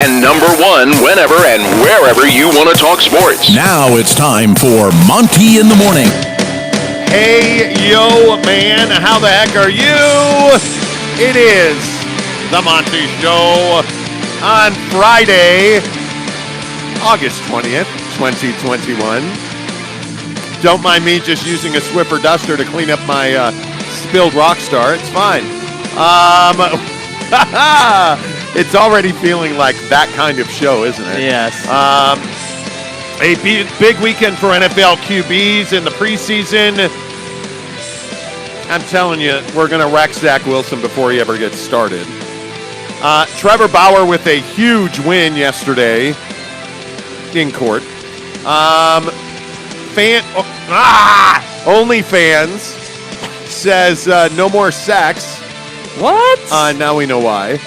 And number one, whenever and wherever you want to talk sports. Now it's time for Monty in the Morning. Hey, yo, man, how the heck are you? It is the Monty Show on Friday, August 20th, 2021. Don't mind me just using a Swiffer duster to clean up my spilled Rockstar. It's fine. It's already feeling like that kind of show, isn't it? Yes. A big weekend for NFL QBs in the preseason. I'm telling you, we're going to wreck Zach Wilson before he ever gets started. Trevor Bauer with a huge win yesterday in court. OnlyFans says no more sex. What? Now we know why.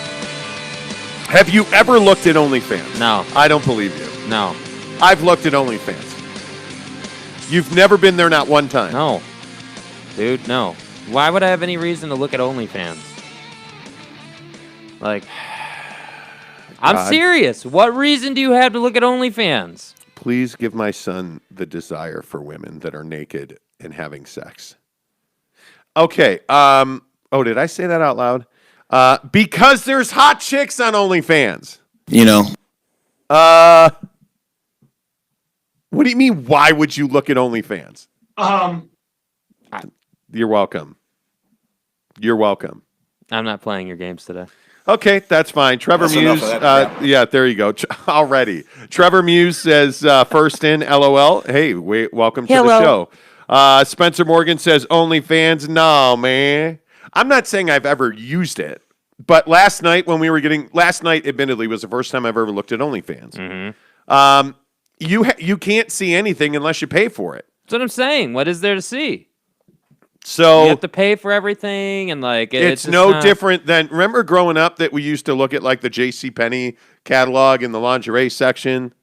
Have you ever looked at OnlyFans? No. I don't believe you. No. I've looked at OnlyFans. You've never been there, not one time. No. Dude, no. Why would I have any reason to look at OnlyFans? Like, I'm serious. What reason do you have to look at OnlyFans? Please give my son the desire for women that are naked and having sex. Okay. Did I say that out loud? Because there's hot chicks on OnlyFans. You know. What do you mean, why would you look at OnlyFans? You're welcome. You're welcome. I'm not playing your games today. Okay, that's fine. Trevor Muse, yeah, there you go. Already. Trevor Muse says, first in, LOL. Hey, welcome to the show. Spencer Morgan says, OnlyFans, no, man. I'm not saying I've ever used it, but last night, admittedly, was the first time I've ever looked at OnlyFans. Mm-hmm. You can't see anything unless you pay for it. That's what I'm saying. What is there to see? So you have to pay for everything, and like it's no different than, remember growing up that we used to look at like the JCPenney catalog in the lingerie section?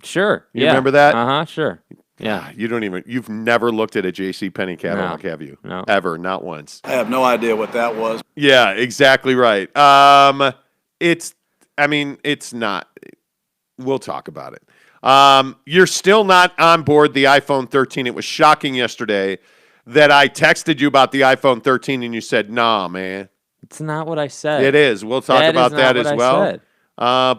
Sure. You remember that? Uh-huh, sure. Yeah. You've never looked at a JCPenney catalog, have you? No. Ever, not once. I have no idea what that was. Yeah, exactly right. It's not. We'll talk about it. You're still not on board the iPhone 13. It was shocking yesterday that I texted you about the iPhone 13 and you said, nah, man. It's not what I said. It is. We'll talk about that as well. Said.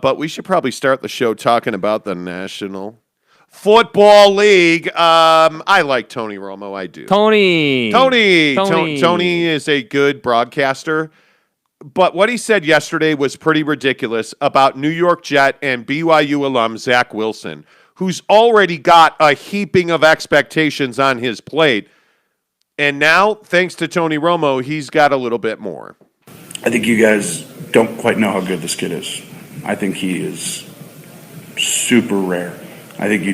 But we should probably start the show talking about the National Football League. I like Tony Romo. I do. Tony is a good broadcaster. But what he said yesterday was pretty ridiculous about New York Jet and BYU alum Zach Wilson, who's already got a heaping of expectations on his plate. And now, thanks to Tony Romo, he's got a little bit more. I think you guys don't quite know how good this kid is. I think he is super rare. I think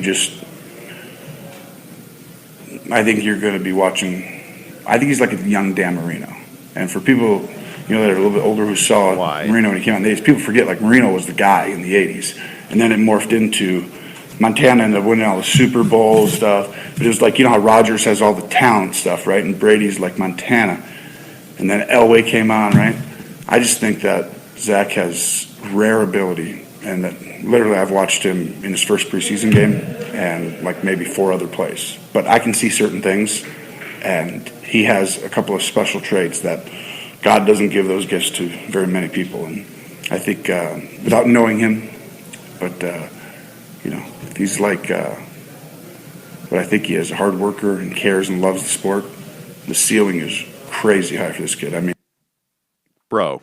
you're going to be watching. I think he's like a young Dan Marino. And for people, that are a little bit older who saw Marino when he came out in the 80s, people forget like Marino was the guy in the 80s. And then it morphed into Montana ended up winning all the Super Bowl stuff. But it was like, how Rodgers has all the talent stuff, right? And Brady's like Montana. And then Elway came on, right? I just think that Zach has rare ability. And that literally I've watched him in his first preseason game and like maybe 4 other plays. But I can see certain things. And he has a couple of special traits that God doesn't give those gifts to very many people. And I think without knowing him, but he's like what I think he is, a hard worker and cares and loves the sport. The ceiling is crazy high for this kid. I mean, bro,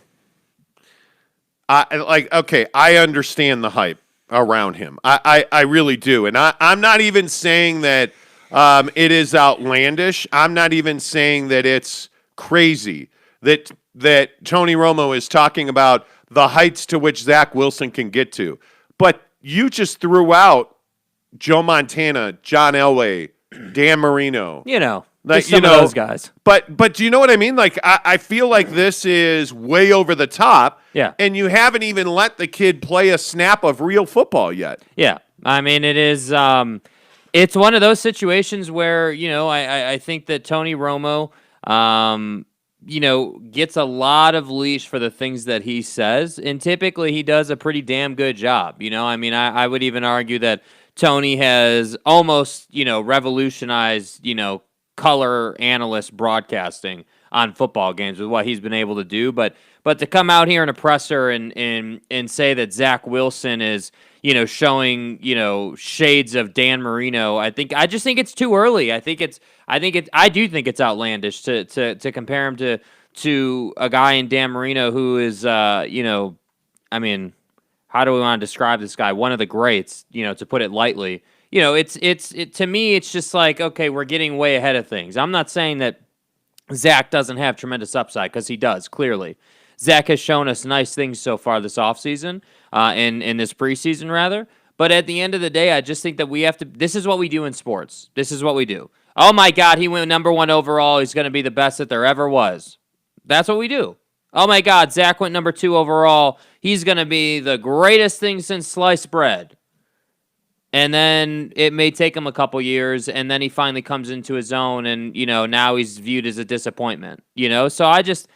I understand the hype around him. I really do. And I'm not even saying that it is outlandish. I'm not even saying that it's crazy that Tony Romo is talking about the heights to which Zach Wilson can get to. But you just threw out Joe Montana, John Elway, Dan Marino. Like, some of those guys. But do you know what I mean? Like, I feel like this is way over the top. Yeah. And you haven't even let the kid play a snap of real football yet. Yeah. I mean, it is it's one of those situations where, I think that Tony Romo gets a lot of leash for the things that he says, and typically he does a pretty damn good job. I would even argue that Tony has almost, revolutionized, color analyst broadcasting on football games with what he's been able to do. But to come out here in a presser and say that Zach Wilson is, showing, shades of Dan Marino, I just think it's too early. I do think it's outlandish to compare him to a guy in Dan Marino who is, how do we want to describe this guy? One of the greats, to put it lightly. To me, it's just like, okay, we're getting way ahead of things. I'm not saying that Zach doesn't have tremendous upside, because he does, clearly. Zach has shown us nice things so far this offseason, in this preseason, rather. But at the end of the day, I just think that we have to – this is what we do in sports. This is what we do. Oh, my God, he went number 1 overall. He's going to be the best that there ever was. That's what we do. Oh, my God, Zach went number 2 overall. He's going to be the greatest thing since sliced bread. And then it may take him a couple years, and then he finally comes into his own, and, now he's viewed as a disappointment. So I just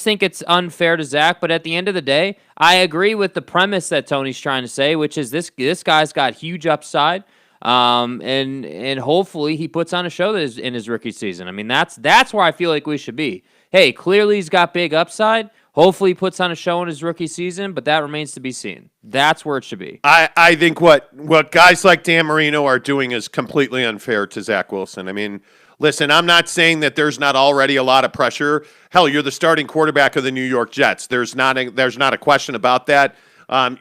think it's unfair to Zach, but at the end of the day, I agree with the premise that Tony's trying to say, which is this guy's got huge upside, and hopefully he puts on a show in his rookie season. I mean, that's where I feel like we should be. Hey, clearly he's got big upside. Hopefully he puts on a show in his rookie season, but that remains to be seen. That's where it should be. I think what guys like Dan Marino are doing is completely unfair to Zach Wilson. I mean, listen, I'm not saying that there's not already a lot of pressure. Hell, you're the starting quarterback of the New York Jets. There's not a question about that.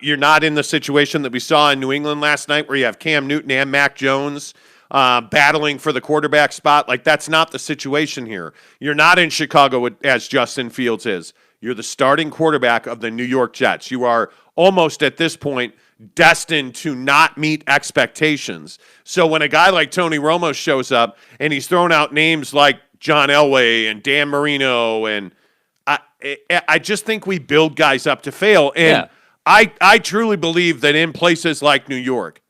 You're not in the situation that we saw in New England last night where you have Cam Newton and Mac Jones battling for the quarterback spot. Like, that's not the situation here. You're not in Chicago as Justin Fields is. You're the starting quarterback of the New York Jets. You are almost at this point destined to not meet expectations. So when a guy like Tony Romo shows up and he's throwing out names like John Elway and Dan Marino, and I just think we build guys up to fail. And I truly believe that in places like New York,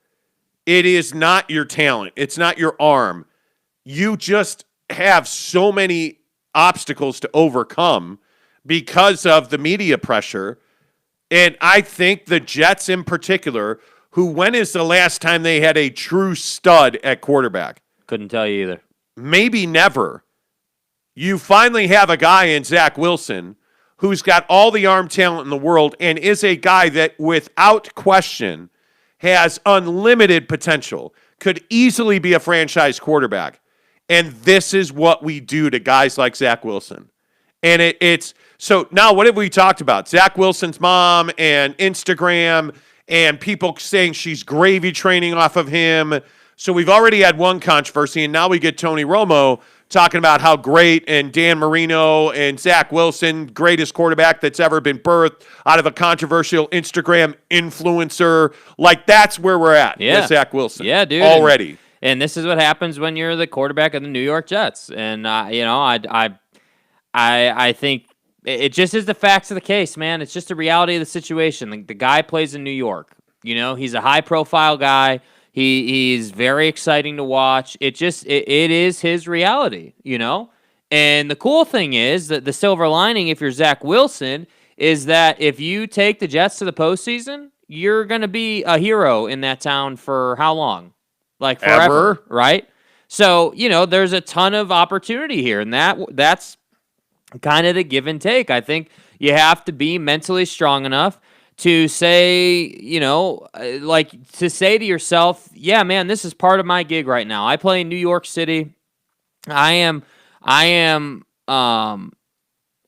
it is not your talent. It's not your arm. You just have so many obstacles to overcome because of the media pressure. And I think the Jets in particular, when is the last time they had a true stud at quarterback? Couldn't tell you either. Maybe never. You finally have a guy in Zach Wilson who's got all the arm talent in the world and is a guy that, without question, has unlimited potential, could easily be a franchise quarterback. And this is what we do to guys like Zach Wilson. And it's so now what have we talked about? Zach Wilson's mom and Instagram and people saying she's gravy training off of him. So we've already had one controversy, and now we get Tony Romo talking about how great, and Dan Marino and Zach Wilson, greatest quarterback that's ever been birthed out of a controversial Instagram influencer. Like, that's where we're at with Zach Wilson. Yeah, dude. Already. And this is what happens when you're the quarterback of the New York Jets. And, I think it just is the facts of the case, man. It's just the reality of the situation. The guy plays in New York. He's a high-profile guy. He's very exciting to watch. It is his reality, And the cool thing is that the silver lining, if you're Zach Wilson, is that if you take the Jets to the postseason, you're going to be a hero in that town for how long? Like forever, Ever. Right? So, there's a ton of opportunity here, and that's kind of the give and take. I think you have to be mentally strong enough to say, to say to yourself, yeah, man, this is part of my gig right now. I play in New York City. I'm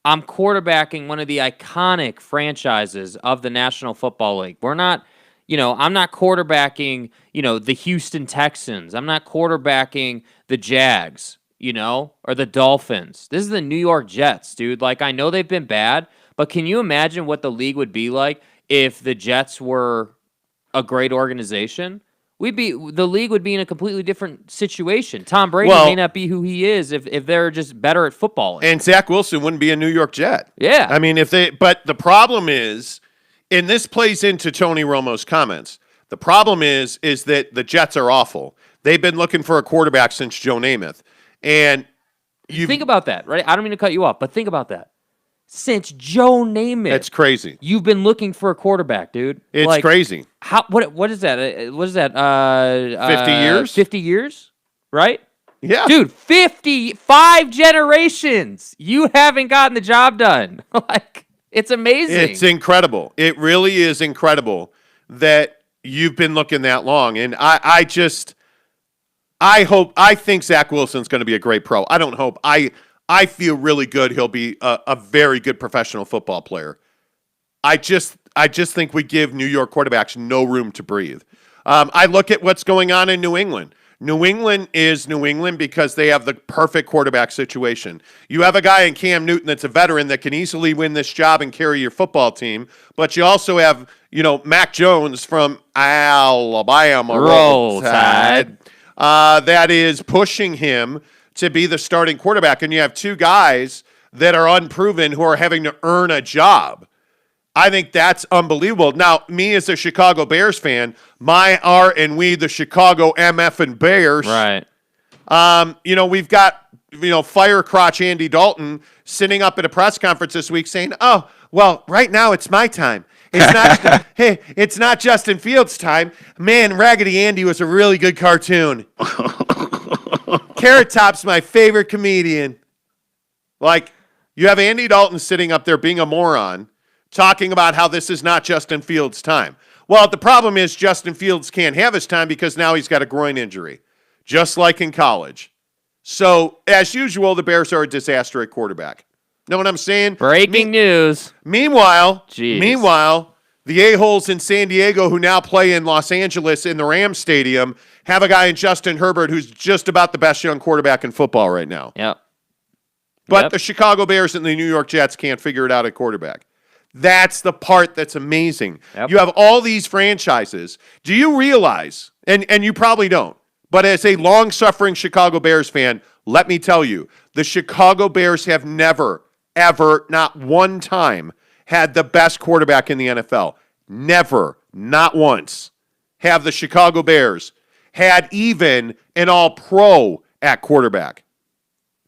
quarterbacking one of the iconic franchises of the National Football League. We're not, I'm not quarterbacking, the Houston Texans. I'm not quarterbacking the Jags, or the Dolphins. This is the New York Jets, dude. Like, I know they've been bad, but can you imagine what the league would be like if the Jets were a great organization? The league would be in a completely different situation. Tom Brady may not be who he is if they're just better at football. And Zach Wilson wouldn't be a New York Jet. Yeah. I mean, but the problem is, and this plays into Tony Romo's comments, the problem is that the Jets are awful. They've been looking for a quarterback since Joe Namath. And think about that, right? I don't mean to cut you off, but think about that. Since Joe Namath, it's crazy. You've been looking for a quarterback, dude. It's crazy. What is that? What is that? 50 years? 50 years, right? Yeah. Dude, 55 generations. You haven't gotten the job done. It's amazing. It's incredible. It really is incredible that you've been looking that long. And I think Zach Wilson's going to be a great pro. I don't hope. I feel really good he'll be a very good professional football player. I just think we give New York quarterbacks no room to breathe. I look at what's going on in New England. New England is New England because they have the perfect quarterback situation. You have a guy in Cam Newton that's a veteran that can easily win this job and carry your football team, but you also have, Mac Jones from Alabama. Roll Tide. That is pushing him to be the starting quarterback, and you have two guys that are unproven who are having to earn a job. I think that's unbelievable. Now, me as a Chicago Bears fan, the Chicago MF and Bears. Right. We've got, fire crotch Andy Dalton sitting up at a press conference this week saying, "Oh, well, right now it's my time. It's not it's not Justin Fields' time. Man, Raggedy Andy was a really good cartoon. Carrot Top's my favorite comedian." You have Andy Dalton sitting up there being a moron, talking about how this is not Justin Fields' time. Well, the problem is Justin Fields can't have his time because now he's got a groin injury, just like in college. So, as usual, the Bears are a disaster at quarterback. Know what I'm saying? Breaking news. Meanwhile, the a-holes in San Diego who now play in Los Angeles in the Rams Stadium have a guy in Justin Herbert who's just about the best young quarterback in football right now. Yep. But the Chicago Bears and the New York Jets can't figure it out at quarterback. That's the part that's amazing. Yep. You have all these franchises. Do you realize, and you probably don't, but as a long-suffering Chicago Bears fan, let me tell you, the Chicago Bears have never, ever, not one time, had the best quarterback in the NFL. Never, not once, have the Chicago Bears had even an all-pro at quarterback.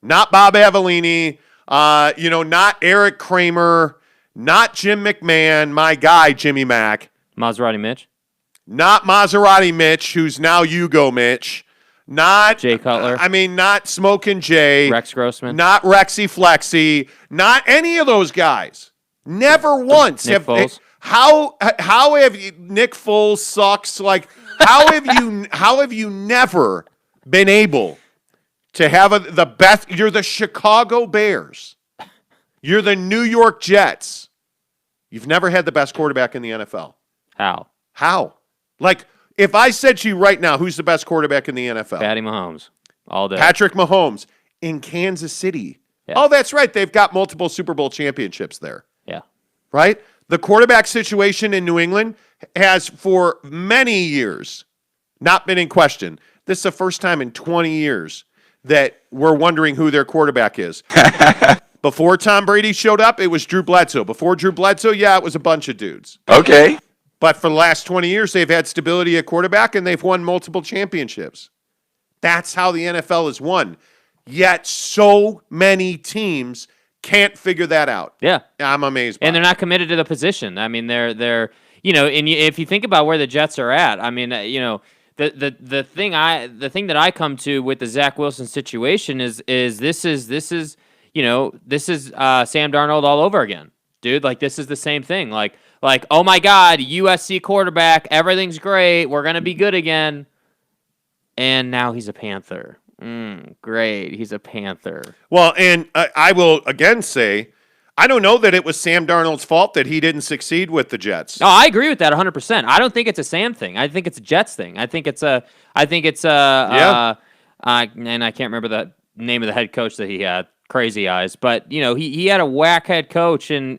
Not Bob Avellini, not Eric Kramer, not Jim McMahon, my guy, Jimmy Mack. Maserati Mitch. Not Maserati Mitch, who's now Hugo Mitch. Not Jay Cutler. Not Smokin' Jay. Rex Grossman. Not Rexy Flexy. Not any of those guys. Never once. Nick Foles. How have you, Nick Foles sucks. How have you never been able to have the best? You're the Chicago Bears. You're the New York Jets. You've never had the best quarterback in the NFL. How? If I said to you right now, who's the best quarterback in the NFL? Patty Mahomes. All day. Patrick Mahomes in Kansas City. Yeah. Oh, that's right. They've got multiple Super Bowl championships there. Yeah. Right? The quarterback situation in New England has for many years not been in question. This is the first time in 20 years that we're wondering who their quarterback is. Before Tom Brady showed up, it was Drew Bledsoe. Before Drew Bledsoe, it was a bunch of dudes. Okay. But for the last 20 years, they've had stability at quarterback, and they've won multiple championships. That's how the NFL is won. Yet so many teams can't figure that out. Yeah. I'm amazed by And they're not committed to the position. I mean, they're and if you think about where the Jets are at, I mean, the thing that I come to with the Zach Wilson situation is this is Sam Darnold all over again. Dude, this is the same thing. Oh my God, USC quarterback, everything's great, we're gonna be good again. And now he's a Panther. Great, he's a Panther. Well, and I will again say, I don't know that it was Sam Darnold's fault that he didn't succeed with the Jets. No, I agree with that 100%. I don't think it's a Sam thing. I think it's a Jets thing. I think it's and I can't remember the name of the head coach that he had. Crazy eyes, but he had a whack head coach, and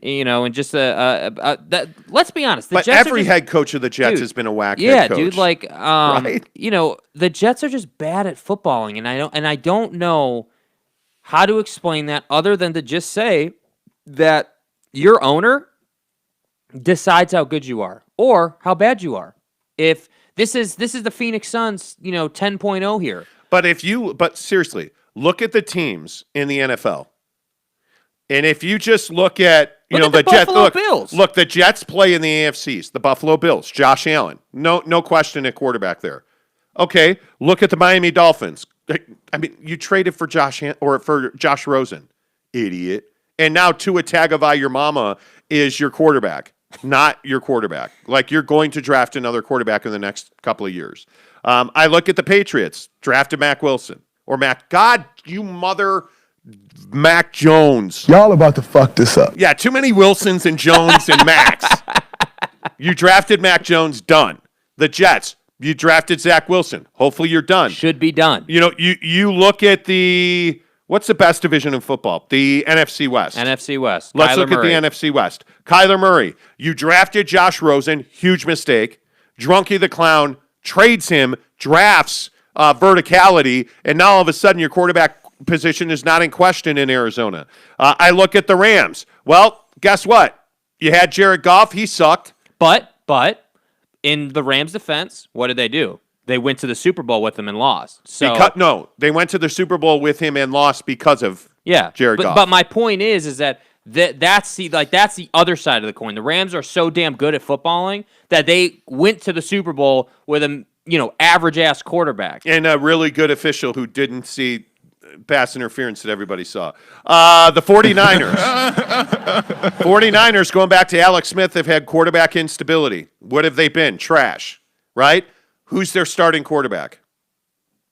just let's be honest. But Jets every head coach of the Jets has been a whack head coach. Yeah, dude. Right? The Jets are just bad at footballing, and I don't know how to explain that other than to just say that your owner decides how good you are or how bad you are. If this is the Phoenix Suns, 10.0 here. But seriously. look at the teams in the NFL. And if you just look at, the Jets, Bills. Look, the Jets play in the AFCs, the Buffalo Bills, Josh Allen. No question at quarterback there. Okay, look at the Miami Dolphins. I mean, you traded for for Josh Rosen, idiot. And now Tua Tagovailoa is your quarterback, not your quarterback. Like, you're going to draft another quarterback in the next couple of years. I look at the Patriots, drafted Mac Wilson. Or Mac Jones. Y'all about to fuck this up. Yeah, too many Wilsons and Jones and Macs. You drafted Mac Jones, done. The Jets, you drafted Zach Wilson. Hopefully you're done. Should be done. You look at what's the best division in football? The NFC West. NFC West. Let's look at the NFC West. Kyler Murray. You drafted Josh Rosen. Huge mistake. Drunky the Clown trades him, drafts verticality, and now all of a sudden your quarterback position is not in question in Arizona. I look at the Rams. Well, guess what? You had Jared Goff. He sucked. But in the Rams' defense, what did they do? They went to the Super Bowl with him and lost. They went to the Super Bowl with him and lost because of Jared Goff. But my point is that that's the other side of the coin. The Rams are so damn good at footballing that they went to the Super Bowl with a average ass quarterback and a really good official who didn't see pass interference that everybody saw. The 49ers. 49ers, going back to Alex Smith, have had quarterback instability. What have they been? Trash, right? Who's their starting quarterback?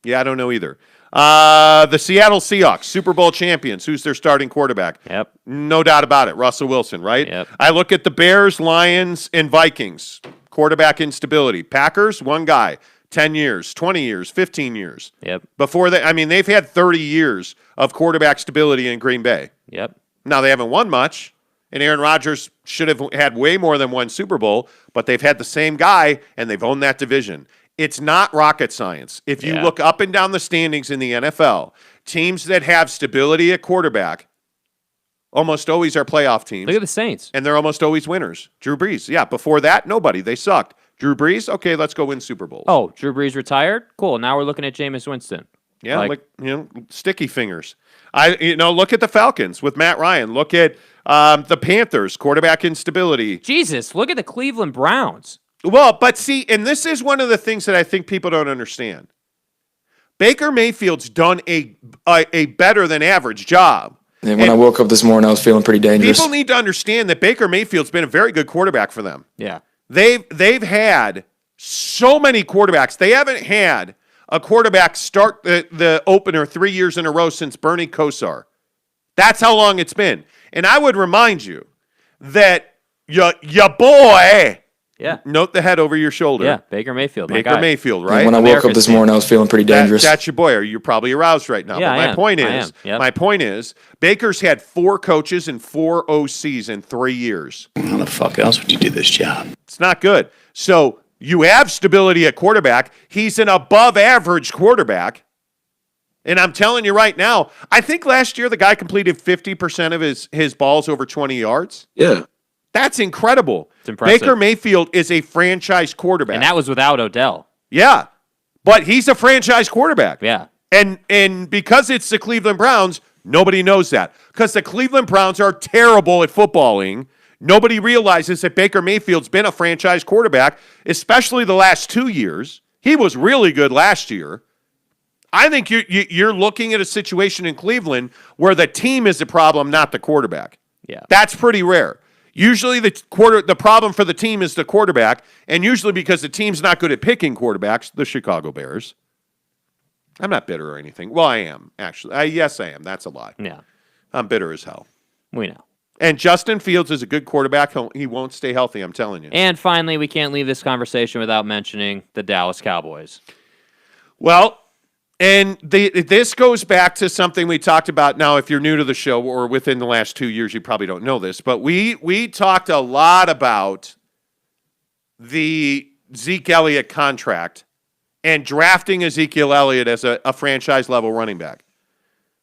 Yeah, I don't know either. The Seattle Seahawks, Super Bowl champions. Who's their starting quarterback? Yep. No doubt about it. Russell Wilson, right? Yep. I look at the Bears, Lions, and Vikings. Quarterback instability. Packers, one guy. 10 years, 20 years, 15 years. Yep. Before that, they've had 30 years of quarterback stability in Green Bay. Yep. Now, they haven't won much, and Aaron Rodgers should have had way more than one Super Bowl, but they've had the same guy, and they've owned that division. It's not rocket science. If you look up and down the standings in the NFL, teams that have stability at quarterback almost always are playoff teams. Look at the Saints. And they're almost always winners. Drew Brees. Yeah, before that, nobody. They sucked. Drew Brees, okay, let's go win Super Bowls. Oh, Drew Brees retired? Cool. Now we're looking at Jameis Winston. Yeah, sticky fingers. Look at the Falcons with Matt Ryan. Look at the Panthers, quarterback instability. Jesus, look at the Cleveland Browns. Well, but see, and this is one of the things that I think people don't understand. Baker Mayfield's done a better than average job. And when I woke up this morning, I was feeling pretty dangerous. People need to understand that Baker Mayfield's been a very good quarterback for them. Yeah. They've had so many quarterbacks. They haven't had a quarterback start the opener 3 years in a row since Bernie Kosar. That's how long it's been. And I would remind you that your boy, note the head over your shoulder. Yeah, Baker Mayfield. Baker Mayfield, right? And when I woke up this morning, I was feeling pretty dangerous. That's your boy. You're probably aroused right now. Yeah, but my point is, Baker's had 4 coaches and 4 OCs in 3 years. How the fuck else would you do this job? It's not good. So you have stability at quarterback. He's an above average quarterback. And I'm telling you right now, I think last year the guy completed 50% of his balls over 20 yards. Yeah. That's incredible. It's impressive. Baker Mayfield is a franchise quarterback. And that was without Odell. Yeah. But he's a franchise quarterback. Yeah. And because it's the Cleveland Browns, nobody knows that. Because the Cleveland Browns are terrible at footballing. Nobody realizes that Baker Mayfield's been a franchise quarterback, especially the last 2 years. He was really good last year. I think you're looking at a situation in Cleveland where the team is the problem, not the quarterback. Yeah. That's pretty rare. Usually the problem for the team is the quarterback, and usually because the team's not good at picking quarterbacks, the Chicago Bears. I'm not bitter or anything. Well, I am, actually. Yes, I am. That's a lie. Yeah. I'm bitter as hell. We know. And Justin Fields is a good quarterback. He won't stay healthy, I'm telling you. And finally, we can't leave this conversation without mentioning the Dallas Cowboys. Well, and this goes back to something we talked about. Now, if you're new to the show or within the last 2 years, you probably don't know this, but we talked a lot about the Zeke Elliott contract and drafting Ezekiel Elliott as a franchise-level running back.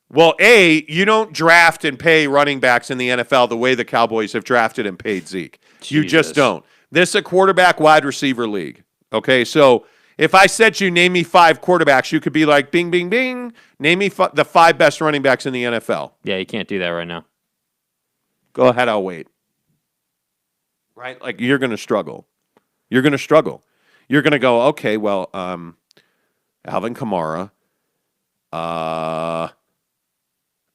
Well, you don't draft and pay running backs in the NFL the way the Cowboys have drafted and paid Zeke. Jesus. You just don't. This is a quarterback wide receiver league. Okay, so If I said to you, name me 5 quarterbacks, you could be like, bing, bing, bing. Name me the 5 best running backs in the NFL. Yeah, you can't do that right now. Go ahead, I'll wait. Right? Like, you're going to struggle. You're going to struggle. You're going to go, okay, well, Alvin Kamara. I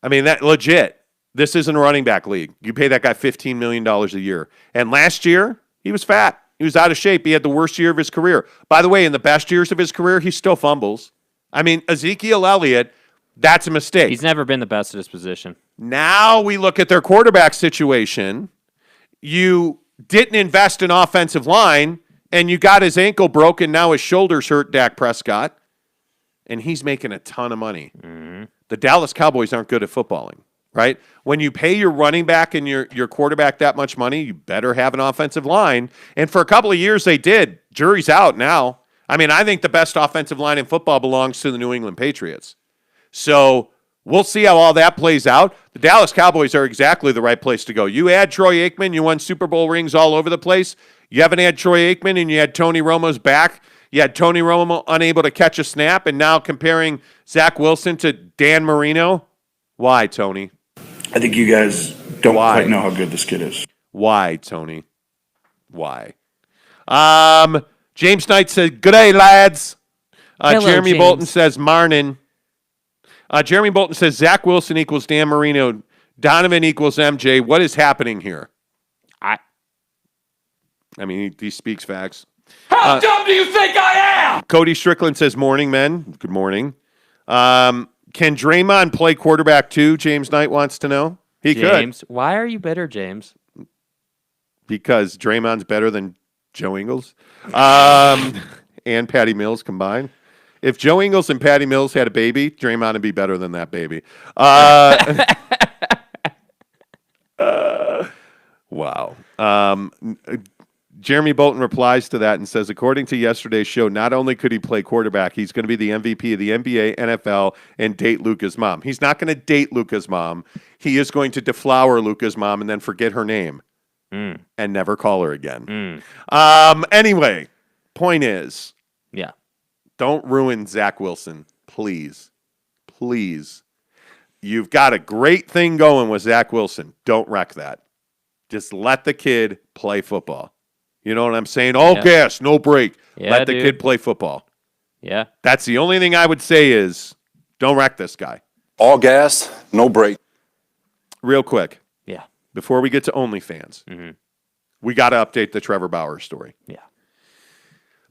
mean, that legit. This isn't a running back league. You pay that guy $15 million a year. And last year, he was fat. He was out of shape. He had the worst year of his career. By the way, in the best years of his career, he still fumbles. I mean, Ezekiel Elliott, that's a mistake. He's never been the best at his position. Now we look at their quarterback situation. You didn't invest in offensive line, and you got his ankle broken. Now his shoulder's hurt, Dak Prescott, and he's making a ton of money. Mm-hmm. The Dallas Cowboys aren't good at footballing, right? When you pay your running back and your quarterback that much money, you better have an offensive line. And for a couple of years they did. Jury's out now. I mean, I think the best offensive line in football belongs to the New England Patriots. So we'll see how all that plays out. The Dallas Cowboys are exactly the right place to go. You add Troy Aikman, you won Super Bowl rings all over the place. You haven't had Troy Aikman, and you had Tony Romo's back. You had Tony Romo unable to catch a snap, and now comparing Zach Wilson to Dan Marino. Why, Tony? I think you guys don't quite know how good this kid is. Why, Tony? Why? James Knight said, "Good day, lads." Hello, Jeremy James. Bolton says, "Marnin." Jeremy Bolton says, "Zach Wilson equals Dan Marino. Donovan equals MJ. What is happening here?" I mean, he speaks facts. How dumb do you think I am? Cody Strickland says, "Morning, men." Good morning. Can Draymond play quarterback too? James Knight wants to know. He James, could. why are you bitter, James? Because Draymond's better than Joe Ingles and Patty Mills combined. If Joe Ingles and Patty Mills had a baby, Draymond would be better than that baby. Wow. Jeremy Bolton replies to that and says, according to yesterday's show, not only could he play quarterback, he's going to be the MVP of the NBA, NFL, and date Luka's mom. He's not going to date Luka's mom. He is going to deflower Luka's mom and then forget her name and never call her again. Anyway, point is, yeah, don't ruin Zach Wilson, please. Please. You've got a great thing going with Zach Wilson. Don't wreck that. Just let the kid play football. You know what I'm saying? All gas, no break. Yeah, let the kid play football. Yeah. That's the only thing I would say is don't wreck this guy. All gas, no break. Real quick. Yeah. Before we get to OnlyFans, we got to update the Trevor Bauer story. Yeah.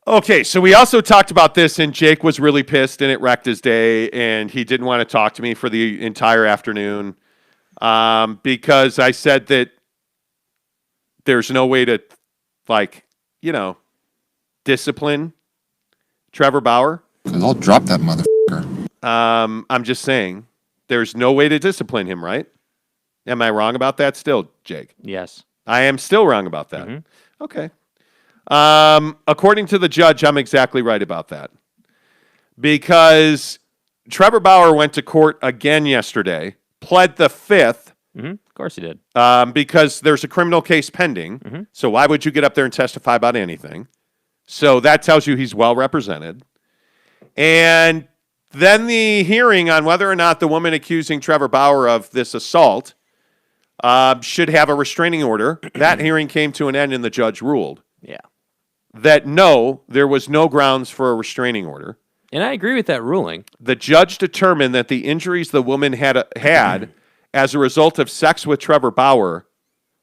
Okay, so we also talked about this, and Jake was really pissed, and it wrecked his day, and he didn't want to talk to me for the entire afternoon because I said that there's no way to, discipline Trevor Bauer. Because I'll drop that motherfucker. I'm just saying, there's no way to discipline him, right? Am I wrong about that still, Jake? Yes. I am still wrong about that. Okay. According to the judge, I'm exactly right about that. Because Trevor Bauer went to court again yesterday, pled the fifth. Of course he did. Because there's a criminal case pending. So why would you get up there and testify about anything? So that tells you he's well represented. And then the hearing on whether or not the woman accusing Trevor Bauer of this assault should have a restraining order. That hearing came to an end and the judge ruled. Yeah. That no, there was no grounds for a restraining order. And I agree with that ruling. The judge determined that the injuries the woman had as a result of sex with Trevor Bauer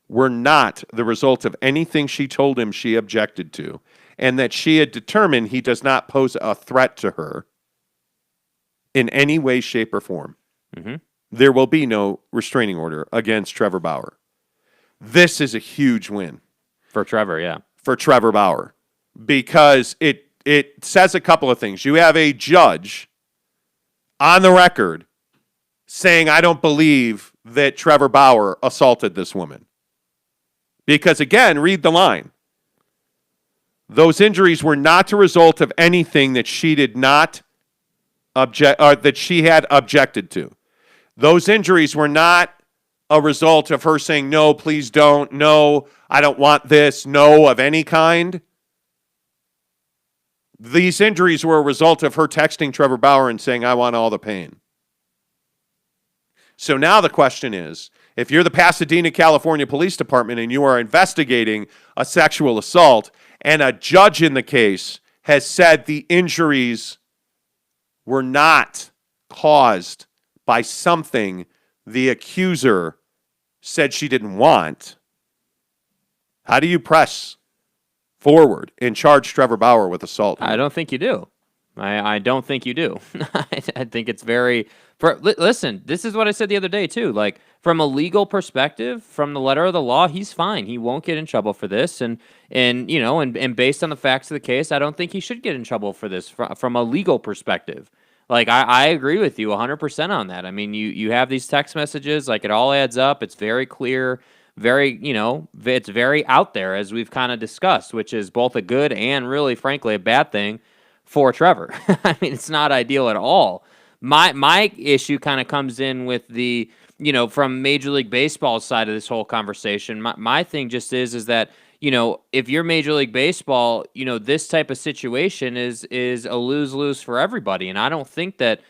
were not the result of anything she told him she objected to, and that she had determined he does not pose a threat to her in any way, shape, or form. There will be no restraining order against Trevor Bauer. This is a huge win. For Trevor, yeah. For Trevor Bauer. Because it says a couple of things. You have a judge on the record saying, I don't believe that Trevor Bauer assaulted this woman. Because again, read the line. Those injuries were not the result of anything that she did not object, or that she had objected to. Those injuries were not a result of her saying, no, please don't, no, I don't want this, no, of any kind. These injuries were a result of her texting Trevor Bauer and saying, I want all the pain. So now the question is, if you're the Pasadena, California Police Department and you are investigating a sexual assault and a judge in the case has said the injuries were not caused by something the accuser said she didn't want, how do you press forward and charge Trevor Bauer with assault? I don't think you do. I don't think you do. I think it's very... listen, this is what I said the other day, too. Like, from a legal perspective, from the letter of the law, he's fine. He won't get in trouble for this. And based on the facts of the case, I don't think he should get in trouble for this from a legal perspective. Like, I agree with you 100% on that. I mean, you have these text messages. Like, it all adds up. It's very clear. It's very out there, as we've kind of discussed, which is both a good and really, frankly, a bad thing for Trevor. I mean, it's not ideal at all. My issue kind of comes in with the, from Major League Baseball's side of this whole conversation. My thing just is that, if you're Major League Baseball, this type of situation is a lose-lose for everybody. And I don't think that,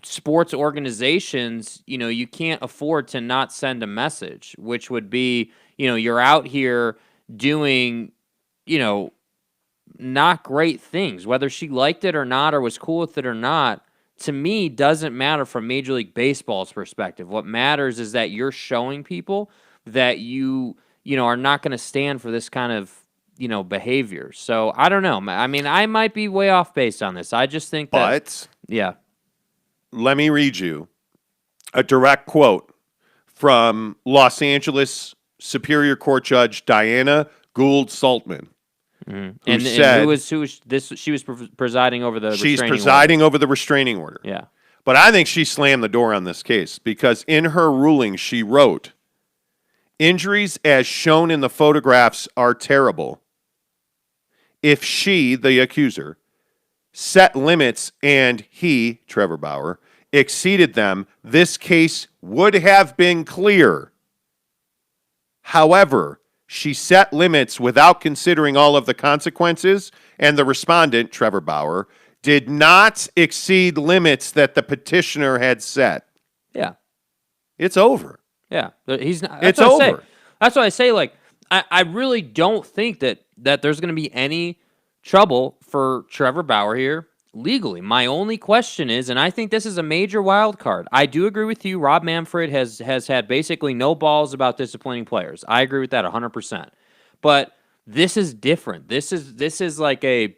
sports organizations, you can't afford to not send a message, which would be, you're out here doing, not great things. Whether she liked it or not, or was cool with it or not, to me, doesn't matter from Major League Baseball's perspective. What matters is that you're showing people that you are not going to stand for this kind of, behavior. So I don't know. I mean, I might be way off base on this. I just think that... Yeah. Let me read you a direct quote from Los Angeles Superior Court Judge Diana Gould Saltman. Mm-hmm. And who was this? She was presiding over the restraining order. She's presiding over the restraining order. Yeah. But I think she slammed the door on this case because in her ruling she wrote, injuries as shown in the photographs are terrible. If she, the accuser, set limits and he, Trevor Bauer, exceeded them, this case would have been clear. However, she set limits without considering all of the consequences, and the respondent, Trevor Bauer, did not exceed limits that the petitioner had set. Yeah. It's over. Yeah. He's not. It's over. That's why I say, like, I really don't think that there's going to be any trouble for Trevor Bauer here legally. My only question is, and I think this is a major wild card. I do agree with you. Rob Manfred has had basically no balls about disciplining players. I agree with that 100%. But this is different. This is like a,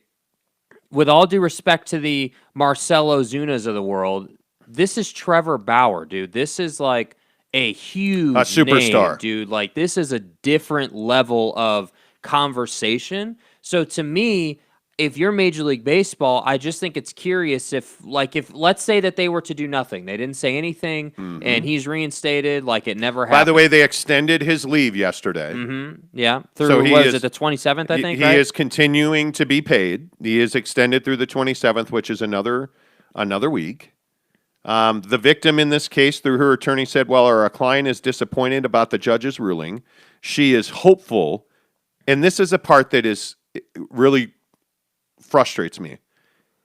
with all due respect to the Marcelo Zunas of the world, this is Trevor Bauer, dude. This is like a huge superstar, name, dude. Like, this is a different level of conversation. So to me, if you're Major League Baseball, I just think it's curious if let's say that they were to do nothing. They didn't say anything, and he's reinstated like it never happened. By the way, they extended his leave yesterday. Mm-hmm. Yeah. Through, what is it, the 27th, I think, He is continuing to be paid. He is extended through the 27th, which is another week. The victim in this case, through her attorney, said, while our client is disappointed about the judge's ruling, she is hopeful, and this is a part that is really frustrates me.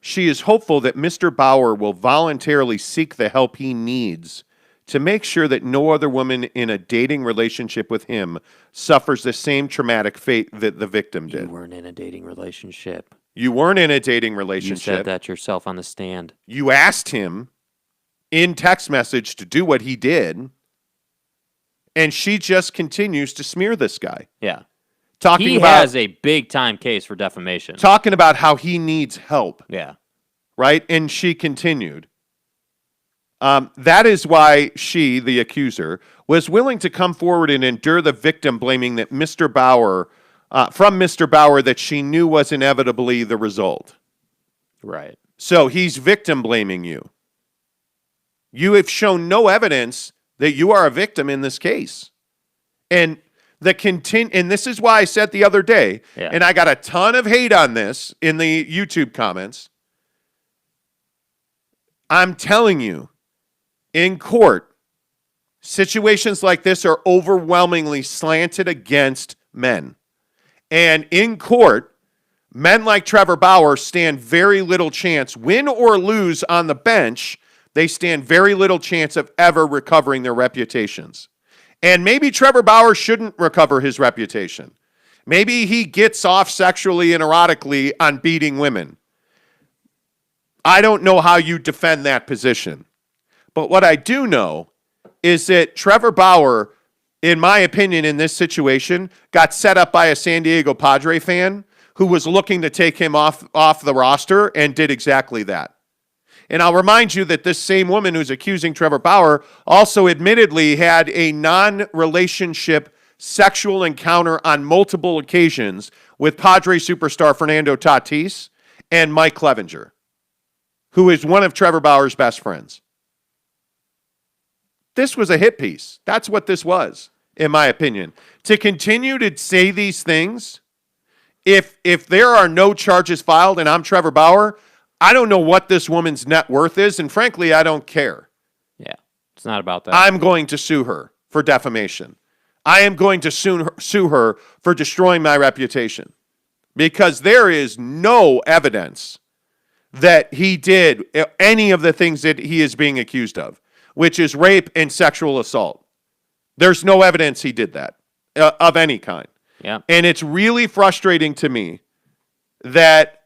She is hopeful that Mr. Bauer will voluntarily seek the help he needs to make sure that no other woman in a dating relationship with him suffers the same traumatic fate that the victim did. You weren't in a dating relationship. You weren't in a dating relationship. You said that yourself on the stand. You asked him in text message to do what he did, and she just continues to smear this guy. Yeah. He has a big-time case for defamation. Talking about how he needs help. Yeah. Right? And she continued. That is why she, the accuser, was willing to come forward and endure the victim blaming that Mr. Bauer, from Mr. Bauer, that she knew was inevitably the result. Right. So he's victim blaming you. You have shown no evidence that you are a victim in this case. And and this is why I said the other day, and I got a ton of hate on this in the YouTube comments. I'm telling you, in court, situations like this are overwhelmingly slanted against men. And in court, Men like Trevor Bauer stand very little chance, win or lose on the bench, they stand very little chance of ever recovering their reputations. And maybe Trevor Bauer shouldn't recover his reputation. Maybe he gets off sexually and erotically on beating women. I don't know how you defend that position. But what I do know is that Trevor Bauer, in my opinion, in this situation, got set up by a San Diego Padre fan who was looking to take him off the roster and did exactly that. And I'll remind you that this same woman who's accusing Trevor Bauer also admittedly had a non-relationship sexual encounter on multiple occasions with Padre superstar Fernando Tatis and Mike Clevenger, who is one of Trevor Bauer's best friends. This was a hit piece. That's what this was, in my opinion. To continue to say these things, if there are no charges filed and I'm Trevor Bauer, I don't know what this woman's net worth is, and frankly, I don't care. Yeah, it's not about that. I'm going to sue her for defamation. I am going to sue her for destroying my reputation because there is no evidence that he did any of the things that he is being accused of, which is rape and sexual assault. There's no evidence he did that of any kind. Yeah. And it's really frustrating to me that,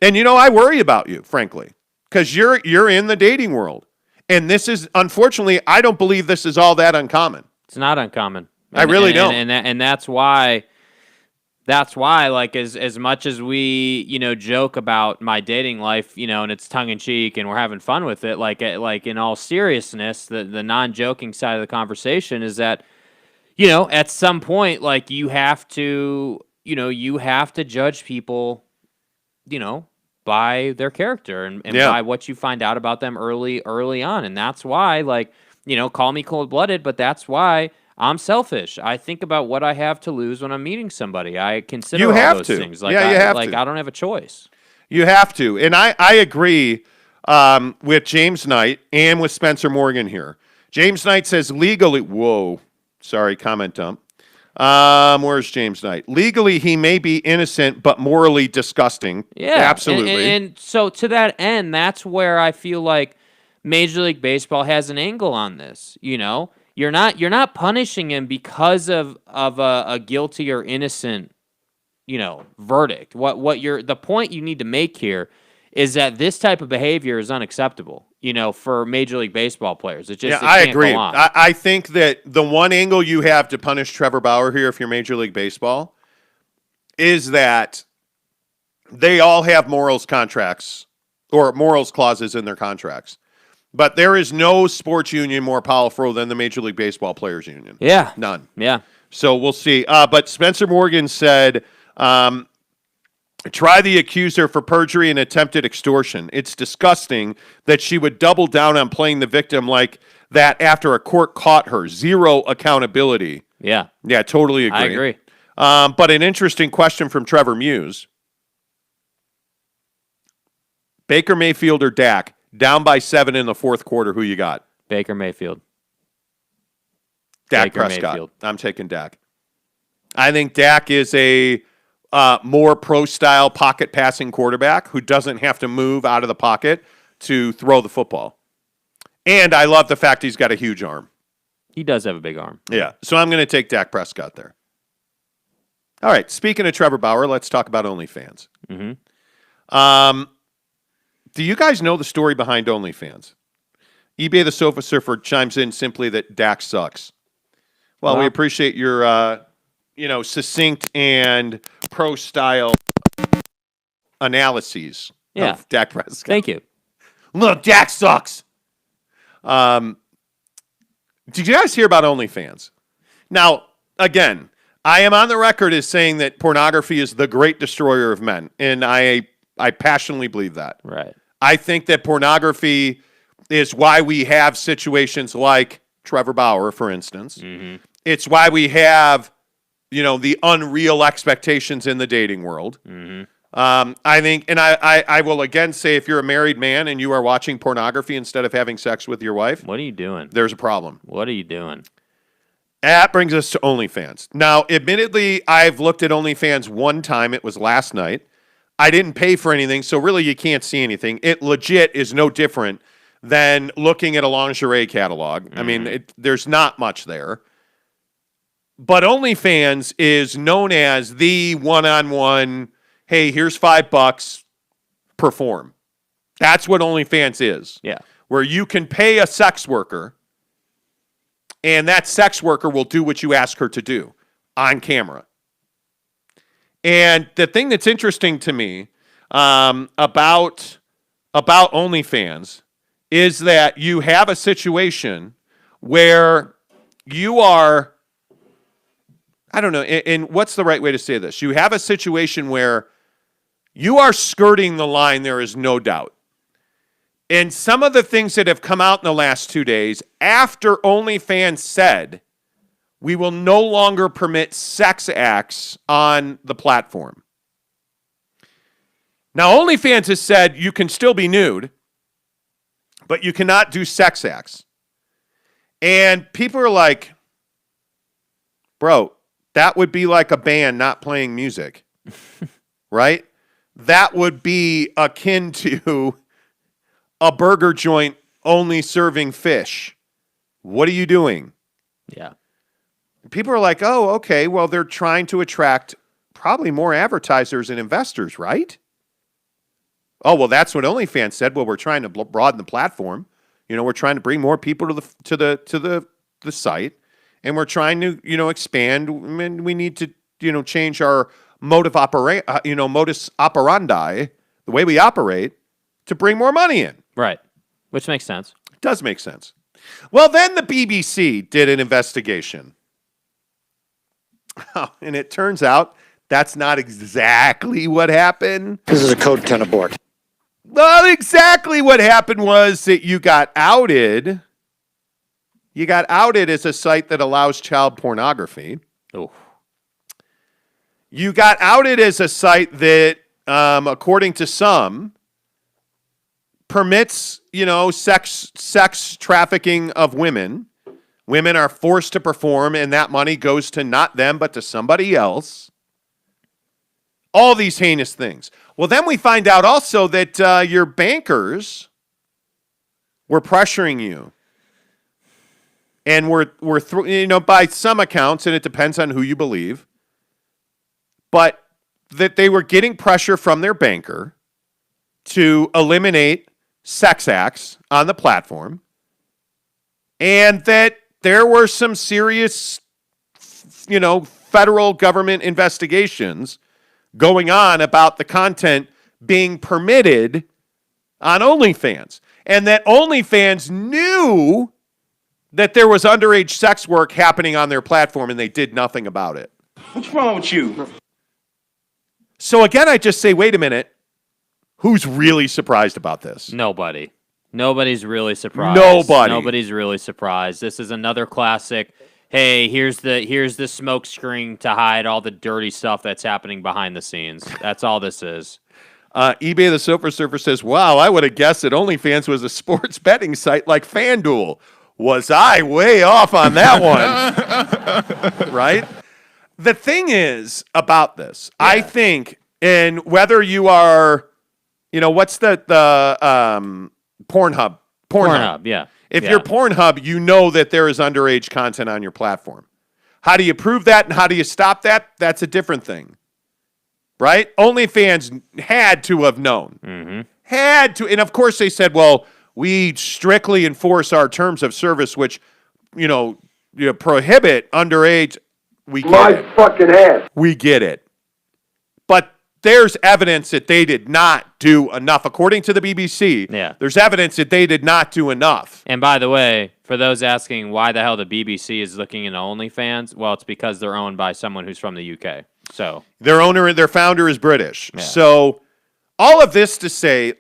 and I worry about you, frankly, because you're in the dating world. And this is, unfortunately, I don't believe this is all that uncommon. It's not uncommon. I really don't. And that's why, like, as much as we, joke about my dating life, and it's tongue in cheek and we're having fun with it, like in all seriousness, the non-joking side of the conversation is that, at some point, like, you have to judge people, by their character and by what you find out about them early on. And that's why, like, call me cold-blooded, but that's why I'm selfish. I think about what I have to lose when I'm meeting somebody. I consider all those things. Like, you have to. I don't have a choice. You have to. And I agree with James Knight and with Spencer Morgan here. James Knight says legally, comment dump. Where's James Knight? Legally, he may be innocent, but morally disgusting. Yeah, absolutely. And so to that end, that's where I feel like Major League Baseball has an angle on this. You're not punishing him because of a guilty or innocent, verdict. The point you need to make here is that this type of behavior is unacceptable, for Major League Baseball players. It just I can't agree. go on. I think that the one angle you have to punish Trevor Bauer here, if you're Major League Baseball, is that they all have morals contracts or morals clauses in their contracts. But there is no sports union more powerful than the Major League Baseball Players Union. Yeah. None. Yeah. So we'll see. But Spencer Morgan said, try the accuser for perjury and attempted extortion. It's disgusting that she would double down on playing the victim like that after a court caught her. Zero accountability. Yeah. Yeah, totally agree. I agree. But an interesting question from Trevor Muse. Baker Mayfield or Dak? Down by 7 in the fourth quarter. Who you got? Baker Mayfield. Dak Baker Prescott. Mayfield. I'm taking Dak. I think Dak is a more pro-style pocket passing quarterback who doesn't have to move out of the pocket to throw the football. And I love the fact he's got a huge arm. He does have a big arm. Yeah. So I'm going to take Dak Prescott there. All right. Speaking of Trevor Bauer, let's talk about OnlyFans. Mm-hmm. Do you guys know the story behind OnlyFans? eBay the Sofa Surfer chimes in simply that Dak sucks. Well, we appreciate your, succinct and pro-style analyses of Dak Prescott. Thank you. Look, Dak sucks. Did you guys hear about OnlyFans? Now, again, I am on the record as saying that pornography is the great destroyer of men, and I passionately believe that. Right. I think that pornography is why we have situations like Trevor Bauer, for instance. Mm-hmm. It's why we have, the unreal expectations in the dating world. Mm-hmm. I think, and I will again say, if you're a married man and you are watching pornography instead of having sex with your wife, what are you doing? There's a problem. What are you doing? That brings us to OnlyFans. Now, admittedly, I've looked at OnlyFans one time. It was last night. I didn't pay for anything, so really you can't see anything. It legit is no different than looking at a lingerie catalog. I mean, there's not much there. But OnlyFans is known as the one-on-one, hey, here's $5, perform. That's what OnlyFans is. Yeah. Where you can pay a sex worker, and that sex worker will do what you ask her to do on camera. And the thing that's interesting to me about OnlyFans is that you have a situation where you are, I don't know, and what's the right way to say this? You have a situation where you are skirting the line, there is no doubt. And some of the things that have come out in the last 2 days, after OnlyFans said, we will no longer permit sex acts on the platform. Now, OnlyFans has said you can still be nude, but you cannot do sex acts. And people are like, bro, that would be like a band not playing music, right? That would be akin to a burger joint only serving fish. What are you doing? Yeah. People are like, oh, okay, well, they're trying to attract probably more advertisers and investors, right? Oh, well, that's what OnlyFans said. Well, we're trying to broaden the platform. You know, we're trying to bring more people to the site, and we're trying to, expand. I mean, we need to, change our modus operandi, the way we operate, to bring more money in. Right. Which makes sense. It does make sense. Well, then the BBC did an investigation. Oh, and it turns out that's not exactly what happened. This is a code 10 abort. Well, exactly what happened was that you got outed. You got outed as a site that allows child pornography. Oh. You got outed as a site that, according to some, permits, sex trafficking of women. Women are forced to perform, and that money goes to not them, but to somebody else. All these heinous things. Well, then we find out also that your bankers were pressuring you. And were by some accounts, and it depends on who you believe, but that they were getting pressure from their banker to eliminate sex acts on the platform, and that there were some serious, federal government investigations going on about the content being permitted on OnlyFans, and that OnlyFans knew that there was underage sex work happening on their platform, and they did nothing about it. What's wrong with you? So again, I just say, wait a minute. Who's really surprised about this? Nobody. Nobody's really surprised. Nobody's really surprised. This is another classic. Hey, here's the smoke screen to hide all the dirty stuff that's happening behind the scenes. That's all this is. eBay the Sofa Surfer says, wow, I would have guessed that OnlyFans was a sports betting site like FanDuel. Was I way off on that one? Right? The thing is about this, I think, and whether you are, what's the Pornhub? Pornhub, yeah. If you're Pornhub, you know that there is underage content on your platform. How do you prove that and how do you stop that? That's a different thing. Right? OnlyFans had to have known. Mm-hmm. Had to. And of course they said, well, we strictly enforce our terms of service, which, prohibit underage. We get it. Fucking ass. We get it. But there's evidence that they did not do enough. According to the BBC, there's evidence that they did not do enough. And by the way, for those asking why the hell the BBC is looking into OnlyFans, well, it's because they're owned by someone who's from the UK. So their founder is British. Yeah. So all of this to say,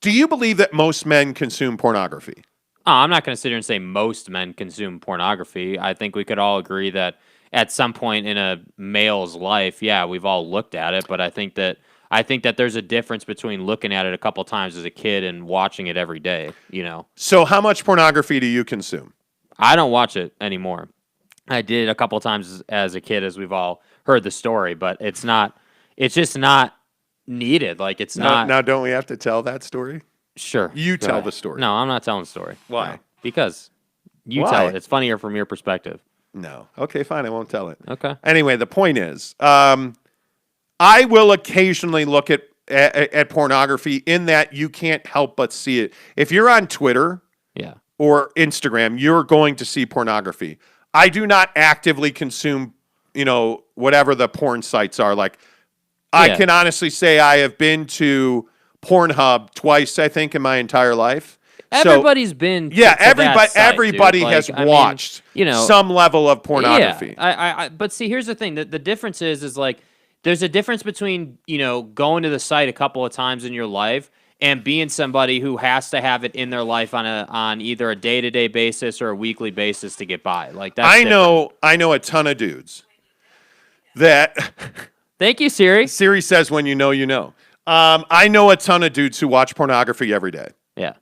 do you believe that most men consume pornography? Oh, I'm not going to sit here and say most men consume pornography. I think we could all agree that at some point in a male's life, we've all looked at it, but I think that there's a difference between looking at it a couple times as a kid and watching it every day, So how much pornography do you consume? I don't watch it anymore. I did a couple times as a kid, as we've all heard the story, but it's just not needed. Like it's not. Now, don't we have to tell that story? Sure. You tell the story. No, I'm not telling the story. Why? No, because you Why? tell it. It's funnier from your perspective. No. Okay, fine. I won't tell it. Okay. Anyway, the point is, I will occasionally look at pornography in that you can't help but see it. If you're on Twitter or Instagram, you're going to see pornography. I do not actively consume, whatever the porn sites are. Like, I can honestly say I have been to Pornhub twice, I think, in my entire life. Everybody's been everybody has watched some level of pornography. Yeah, but see, here's the thing. The difference is like there's a difference between, going to the site a couple of times in your life and being somebody who has to have it in their life on either a day-to-day basis or a weekly basis to get by. Like that's I know a ton of dudes that Thank you, Siri. Siri says when you know, you know. I know a ton of dudes who watch pornography every day. Yeah.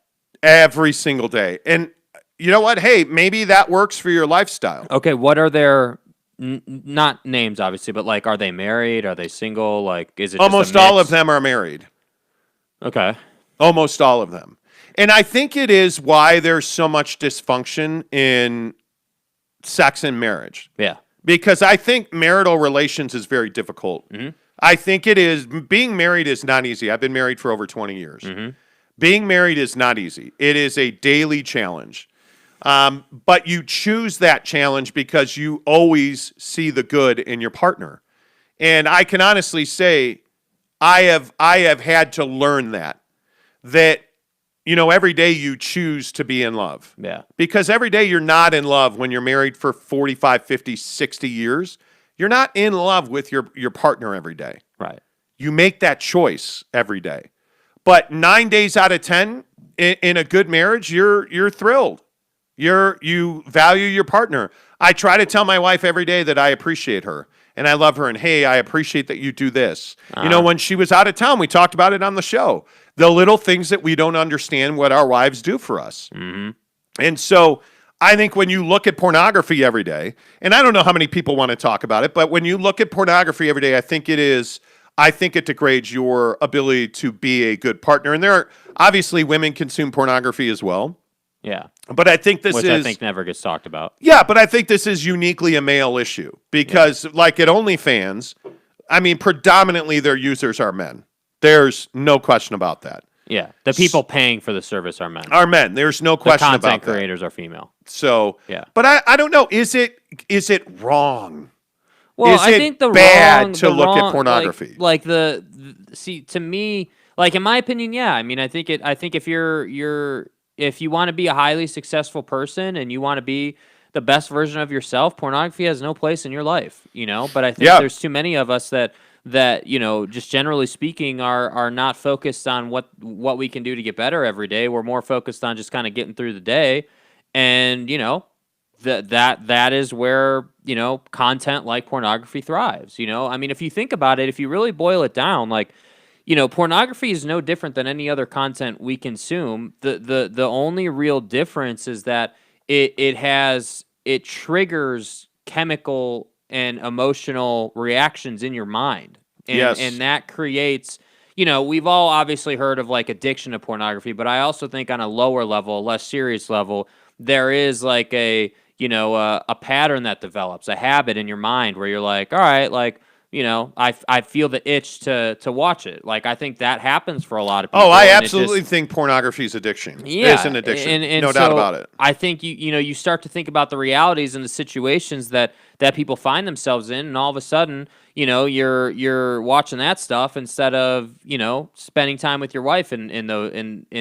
Every single day. And you know what? Hey, maybe that works for your lifestyle. Okay, what are their not names, obviously, but like, are they married? Are they single? Like, is it almost all of them are married? Okay, almost all of them, and I think it is why there's so much dysfunction in sex and marriage. Yeah, because I think marital relations is very difficult. Mm-hmm. I think it is. Being married is not easy. I've been married for over 20 years. Mm-hmm. Being married is not easy. It is a daily challenge. But you choose that challenge because you always see the good in your partner. And I can honestly say I have had to learn that every day you choose to be in love. Yeah. Because every day you're not in love when you're married for 45, 50, 60 years. You're not in love with your partner every day. Right. You make that choice every day. But 9 days out of 10 in a good marriage, you're thrilled. You value your partner. I try to tell my wife every day that I appreciate her and I love her. And hey, I appreciate that you do this. When she was out of town, we talked about it on the show. The little things that we don't understand what our wives do for us. Mm-hmm. And so I think when you look at pornography every day, and I don't know how many people want to talk about it, but when you look at pornography every day, I think it degrades your ability to be a good partner. And there are obviously women consume pornography as well. Yeah. But I think Which I think never gets talked about. Yeah, but I think this is uniquely a male issue because like at OnlyFans, I mean, predominantly their users are men. There's no question about that. Yeah. The people paying for the service are men. There's no question about that. The content creators are female. So, yeah. But I don't know. Is it wrong? Well, I think the bad wrong, to look at pornography. Like see, to me, like in my opinion, yeah. I mean, I think if if you want to be a highly successful person and you want to be the best version of yourself, pornography has no place in your life, But I think there's too many of us that just generally speaking are not focused on what we can do to get better every day. We're more focused on just kind of getting through the day, and that is where content like pornography thrives. I mean, if you think about it, if you really boil it down, like. Pornography is no different than any other content we consume. The only real difference is that it triggers chemical and emotional reactions in your mind. And that creates, we've all obviously heard of like addiction to pornography, but I also think on a lower level, a less serious level, there is like a pattern that develops, a habit in your mind where you're like, all right, like, I feel the itch to watch it. Like, I think that happens for a lot of people. Oh, I absolutely think pornography is addiction. Yeah. It's an addiction. And no doubt about it. I think you start to think about the realities and the situations that people find themselves in, and all of a sudden, you're watching that stuff instead of, spending time with your wife in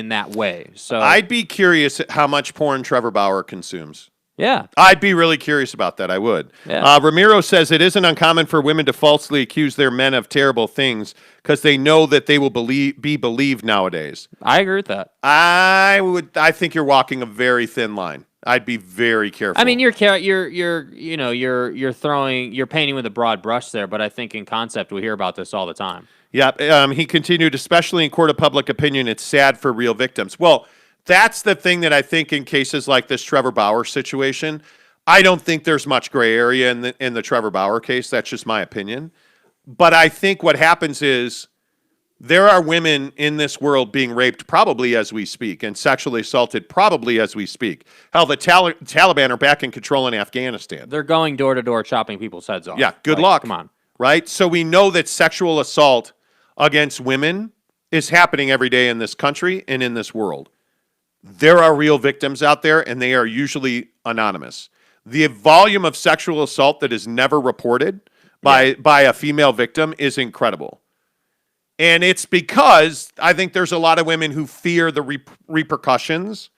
that way. So I'd be curious how much porn Trevor Bauer consumes. Yeah. I'd be really curious about that. I would. Yeah. Ramiro says it isn't uncommon for women to falsely accuse their men of terrible things because they know that they will be believed nowadays. I agree with that. I think you're walking a very thin line. I'd be very careful. I mean, you're painting with a broad brush there, but I think in concept we hear about this all the time. Yeah. He continued, especially in court of public opinion, it's sad for real victims. Well, that's the thing that I think in cases like this Trevor Bauer situation, I don't think there's much gray area in the Trevor Bauer case. That's just my opinion. But I think what happens is there are women in this world being raped probably as we speak and sexually assaulted probably as we speak. Hell, the Taliban are back in control in Afghanistan. They're going door to door chopping people's heads off. Yeah, good luck. Come on. Right? So we know that sexual assault against women is happening every day in this country and in this world. There are real victims out there, and they are usually anonymous. The volume of sexual assault that is never reported by a female victim is incredible. And it's because I think there's a lot of women who fear the repercussions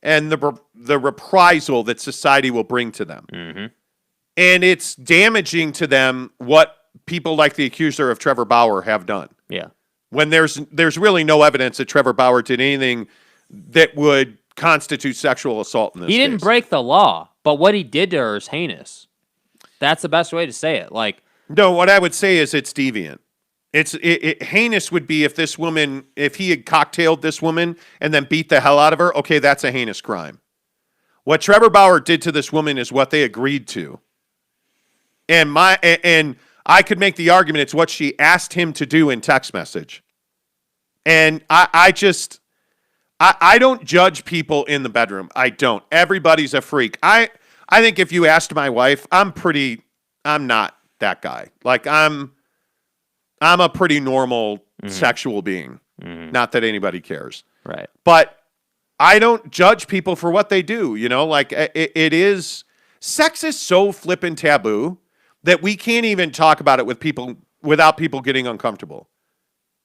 and the reprisal that society will bring to them. Mm-hmm. And it's damaging to them what people like the accuser of Trevor Bauer have done. Yeah. When there's really no evidence that Trevor Bauer did anything that would constitute sexual assault in this case. He didn't break the law, but what he did to her is heinous. That's the best way to say it. Like, no, what I would say is it's deviant. Heinous would be if he had cocktailed this woman and then beat the hell out of her. Okay, that's a heinous crime. What Trevor Bauer did to this woman is what they agreed to. And I could make the argument it's what she asked him to do in text message. And I don't judge people in the bedroom. I don't. Everybody's a freak. I think if you asked my wife, I'm not that guy. Like I'm a pretty normal sexual being. Mm-hmm. Not that anybody cares. Right. But I don't judge people for what they do. Like it is, sex is so flippin' taboo that we can't even talk about it with people without people getting uncomfortable.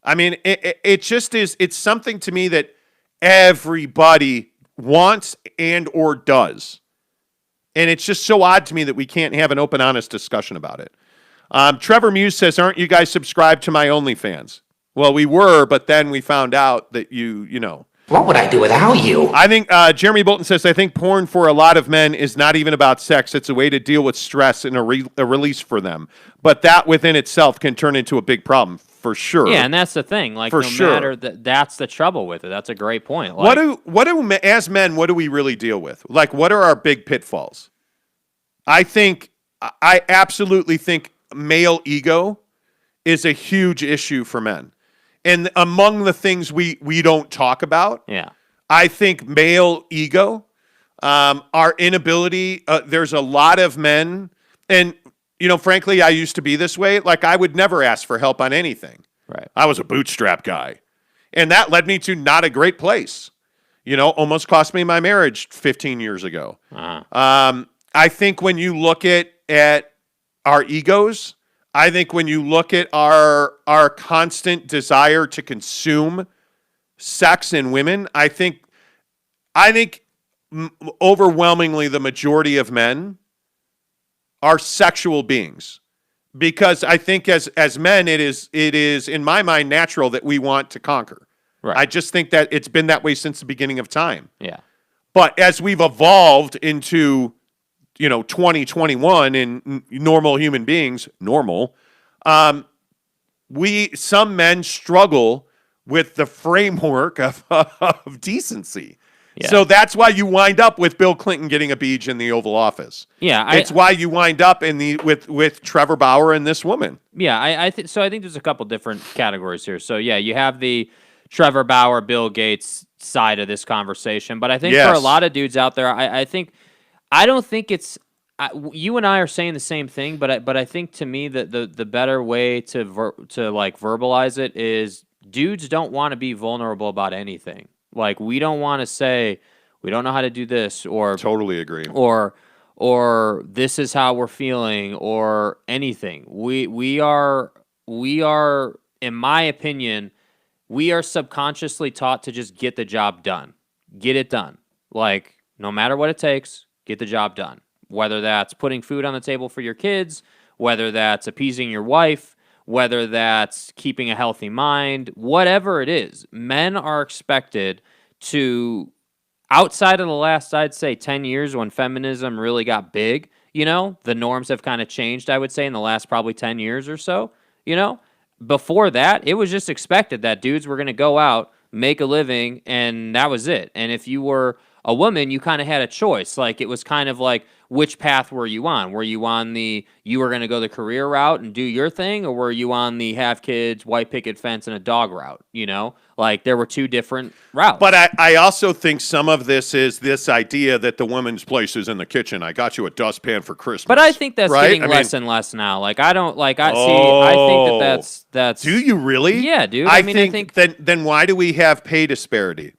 I mean, it just is, it's something to me that everybody wants and or does. And it's just so odd to me that we can't have an open, honest discussion about it. Trevor Muse says, aren't you guys subscribed to my OnlyFans? Well, we were, but then we found out that you know. What would I do without you? I think Jeremy Bolton says, I think porn for a lot of men is not even about sex. It's a way to deal with stress and a release for them. But that within itself can turn into a big problem, for sure. Yeah, and that's the thing. Like, matter that's the trouble with it. That's a great point. Like, as men, what do we really deal with? Like, what are our big pitfalls? I absolutely think male ego is a huge issue for men. And among the things we don't talk about, I think male ego, our inability, there's a lot of men, and, frankly, I used to be this way. Like, I would never ask for help on anything. Right. I was a bootstrap guy. And that led me to not a great place. Almost cost me my marriage 15 years ago. Uh-huh. I think when you look at our egos, I think when you look at our constant desire to consume sex and women, I think overwhelmingly the majority of men are sexual beings, because I think as men it is in my mind natural that we want to conquer. Right. I just think that it's been that way since the beginning of time. Yeah. But as we've evolved into 2021 and normal human beings, some men struggle with the framework of decency. Yeah. So that's why you wind up with Bill Clinton getting a beach in the Oval Office. Yeah, it's why you wind up with Trevor Bauer and this woman. Yeah, I think there's a couple different categories here. So yeah, you have the Trevor Bauer, Bill Gates side of this conversation, but I think for a lot of dudes out there, I don't think it's. You and I are saying the same thing, but I think to me that the better way to verbalize it is dudes don't want to be vulnerable about anything. Like, we don't want to say we don't know how to do this, or totally agree, or this is how we're feeling, or anything. We are in my opinion, we are subconsciously taught to just get the job done. Get it done. Like, no matter what it takes, get the job done. Whether that's putting food on the table for your kids, whether that's appeasing your wife, whether that's keeping a healthy mind, whatever it is, men are expected to, outside of the last, I'd say, 10 years when feminism really got big, the norms have kind of changed, I would say, in the last probably 10 years or so, Before that, it was just expected that dudes were going to go out, make a living, and that was it. And if you were A woman, you kind of had a choice. Like, it was kind of like, which path were you on? Were you on you were going to go the career route and do your thing, or were you on the have kids, white picket fence, and a dog route? Like, there were two different routes. But I also think some of this is this idea that the woman's place is in the kitchen. I got you a dustpan for Christmas. But I think that's getting less and less now. Like, I don't like. I think that's. Do you really? Yeah, dude. I think then why do we have pay disparity?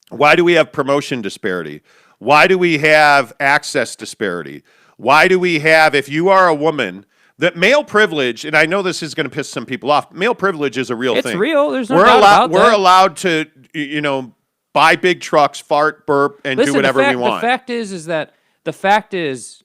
Why do we have promotion disparity? Why do we have access disparity? Why do we have, if you are a woman, that male privilege, and I know this is going to piss some people off, male privilege is a real thing. It's real. There's no doubt about that. We're allowed to, buy big trucks, fart, burp, and do whatever we want. The fact is,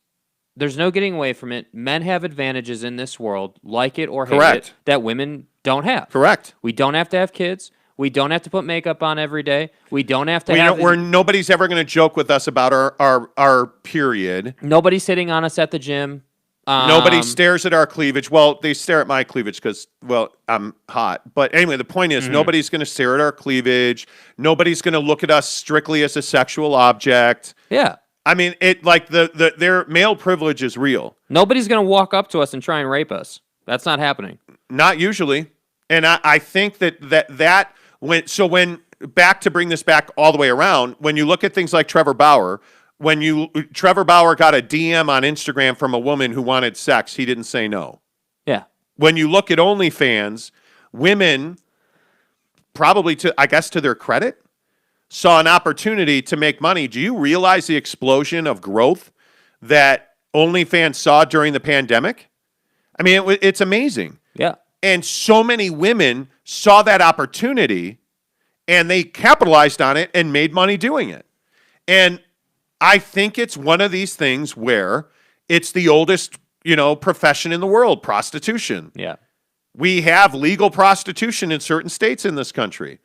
there's no getting away from it. Men have advantages in this world, like it or hate it, that women don't have. Correct. We don't have to have kids. We don't have to put makeup on every day. We don't have to nobody's ever going to joke with us about our period. Nobody's sitting on us at the gym. Nobody stares at our cleavage. Well, they stare at my cleavage because, I'm hot. But anyway, the point is nobody's going to stare at our cleavage. Nobody's going to look at us strictly as a sexual object. Yeah. I mean, their male privilege is real. Nobody's going to walk up to us and try and rape us. That's not happening. Not usually. And I think that when back to bring this back all the way around, when you look at things like Trevor Bauer, Trevor Bauer got a DM on Instagram from a woman who wanted sex, he didn't say no. Yeah. When you look at OnlyFans, women, probably to their credit, saw an opportunity to make money. Do you realize the explosion of growth that OnlyFans saw during the pandemic? I mean, it's amazing. Yeah. And so many women saw that opportunity and they capitalized on it and made money doing it. And I think it's one of these things where it's the oldest, profession in the world, prostitution. Yeah. We have legal prostitution in certain states in this country.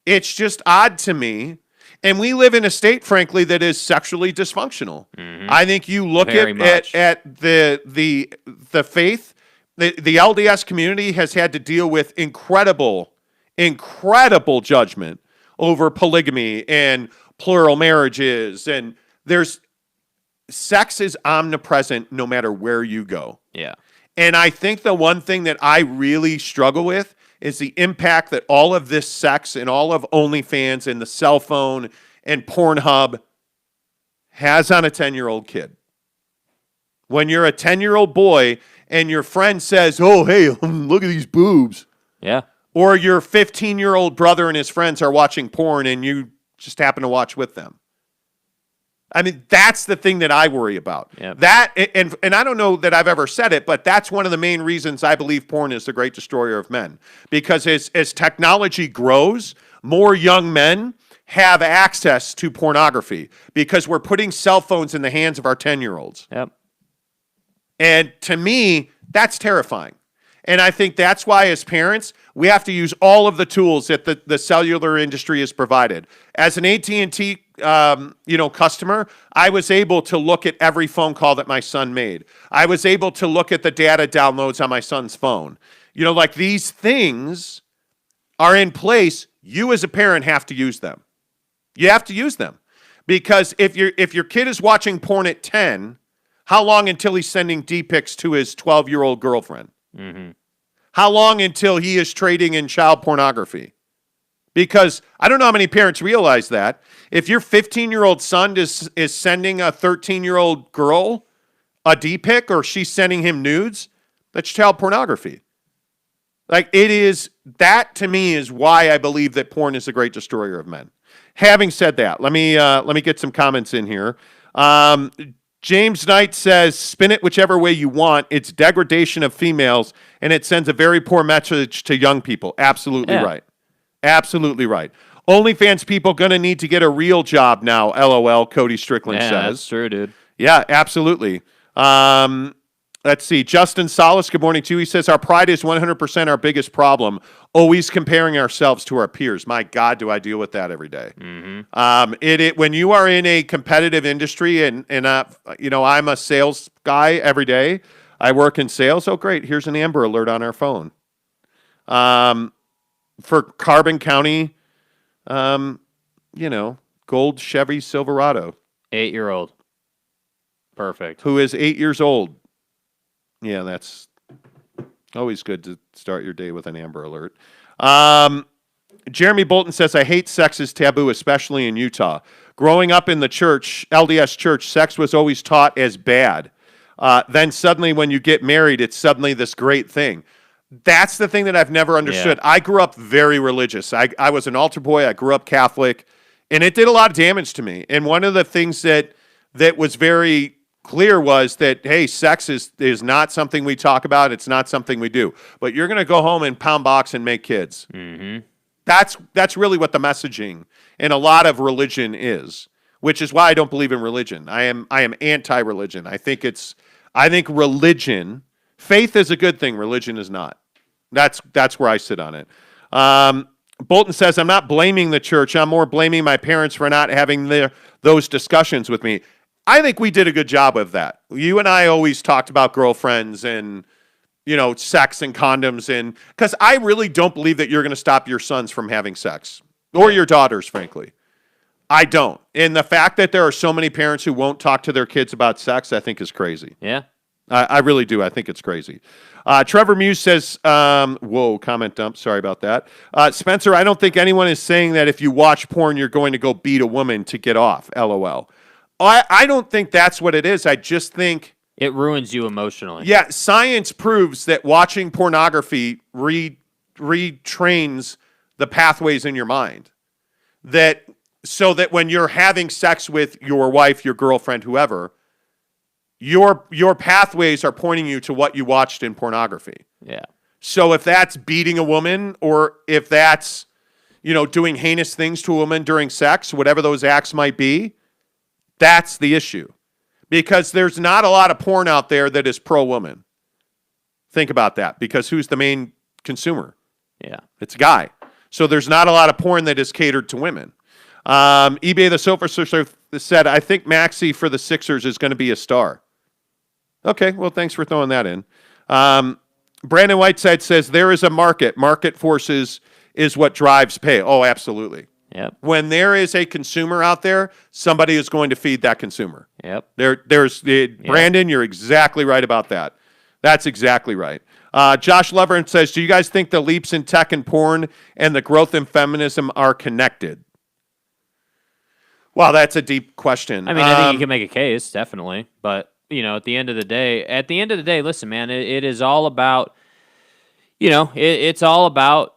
It's just odd to me. And we live in a state, frankly, that is sexually dysfunctional. Mm-hmm. I think you look at the faith. The LDS community has had to deal with incredible judgment over polygamy and plural marriages, and sex is omnipresent no matter where you go. Yeah. And I think the one thing that I really struggle with is the impact that all of this sex and all of OnlyFans and the cell phone and Pornhub has on a 10-year-old kid. When you're a 10-year-old boy and your friend says, "Oh, hey, look at these boobs." Yeah. Or your 15-year-old brother and his friends are watching porn and you just happen to watch with them. I mean, that's the thing that I worry about. Yep. That, and I don't know that I've ever said it, but that's one of the main reasons I believe porn is the great destroyer of men. Because as technology grows, more young men have access to pornography because we're putting cell phones in the hands of our 10-year-olds. Yep. And to me, that's terrifying. And I think that's why, as parents, we have to use all of the tools that the cellular industry has provided. As an AT&T, customer, I was able to look at every phone call that my son made. I was able to look at the data downloads on my son's phone. Like these things are in place. You, as a parent, have to use them. You have to use them because if your kid is watching porn at 10, how long until he's sending D-pics to his 12-year-old girlfriend? Mm-hmm. How long until he is trading in child pornography? Because I don't know how many parents realize that. If your 15-year-old son is sending a 13-year-old girl a D-pic or she's sending him nudes, that's child pornography. Like it is, that to me is why I believe that porn is a great destroyer of men. Having said that, let me get some comments in here. James Knight says, spin it whichever way you want. It's degradation of females, and it sends a very poor message to young people. Absolutely right. Absolutely right. OnlyFans people going to need to get a real job now, LOL, Cody Strickland says. Yeah, that's true, dude. Yeah, absolutely. Let's see. Justin Solis, good morning to you. He says, our pride is 100% our biggest problem. Always comparing ourselves to our peers. My God, do I deal with that every day. Mm-hmm. When you are in a competitive industry and I'm a sales guy every day. I work in sales. Oh, great. Here's an Amber Alert on our phone. For Carbon County, gold Chevy Silverado. 8-year-old. Perfect. Who is 8 years old. Yeah, that's always good to start your day with an Amber Alert. Jeremy Bolton says, I hate sex is taboo, especially in Utah. Growing up in the church, LDS church, sex was always taught as bad. Then suddenly when you get married, it's suddenly this great thing. That's the thing that I've never understood. Yeah. I grew up very religious. I was an altar boy. I grew up Catholic, and it did a lot of damage to me. And one of the things that was very clear was that, hey, sex is not something we talk about. It's not something we do. But you're going to go home and pound box and make kids. Mm-hmm. That's really what the messaging in a lot of religion is, which is why I don't believe in religion. I am anti-religion. I think religion, faith is a good thing. Religion is not. That's where I sit on it. Bolton says, I'm not blaming the church. I'm more blaming my parents for not having those discussions with me. I think we did a good job of that. You and I always talked about girlfriends and, sex and condoms, and because I really don't believe that you're going to stop your sons from having sex or your daughters, frankly. I don't. And the fact that there are so many parents who won't talk to their kids about sex, I think is crazy. Yeah. I really do. I think it's crazy. Trevor Muse says, whoa, comment dump. Sorry about that. Spencer, I don't think anyone is saying that if you watch porn, you're going to go beat a woman to get off. LOL. I don't think that's what it is. I just think it ruins you emotionally. Yeah, science proves that watching pornography retrains the pathways in your mind. So that when you're having sex with your wife, your girlfriend, whoever, your pathways are pointing you to what you watched in pornography. Yeah. So if that's beating a woman, or if that's, doing heinous things to a woman during sex, whatever those acts might be, that's the issue. Because there's not a lot of porn out there that is pro-woman. Think about that, because who's the main consumer? Yeah. It's a guy. So there's not a lot of porn that is catered to women. eBay the Sofa Searcher said, I think Maxey for the Sixers is going to be a star. Okay, well, thanks for throwing that in. Brandon Whiteside says, there is a market. Market forces is what drives pay. Oh, absolutely. Yep. When there is a consumer out there, somebody is going to feed that consumer. Yep. Brandon, you're exactly right about that. That's exactly right. Josh Leverin says, do you guys think the leaps in tech and porn and the growth in feminism are connected? Wow, that's a deep question. I mean, I think you can make a case, definitely. But, at the end of the day, listen, man, it is all about, it's all about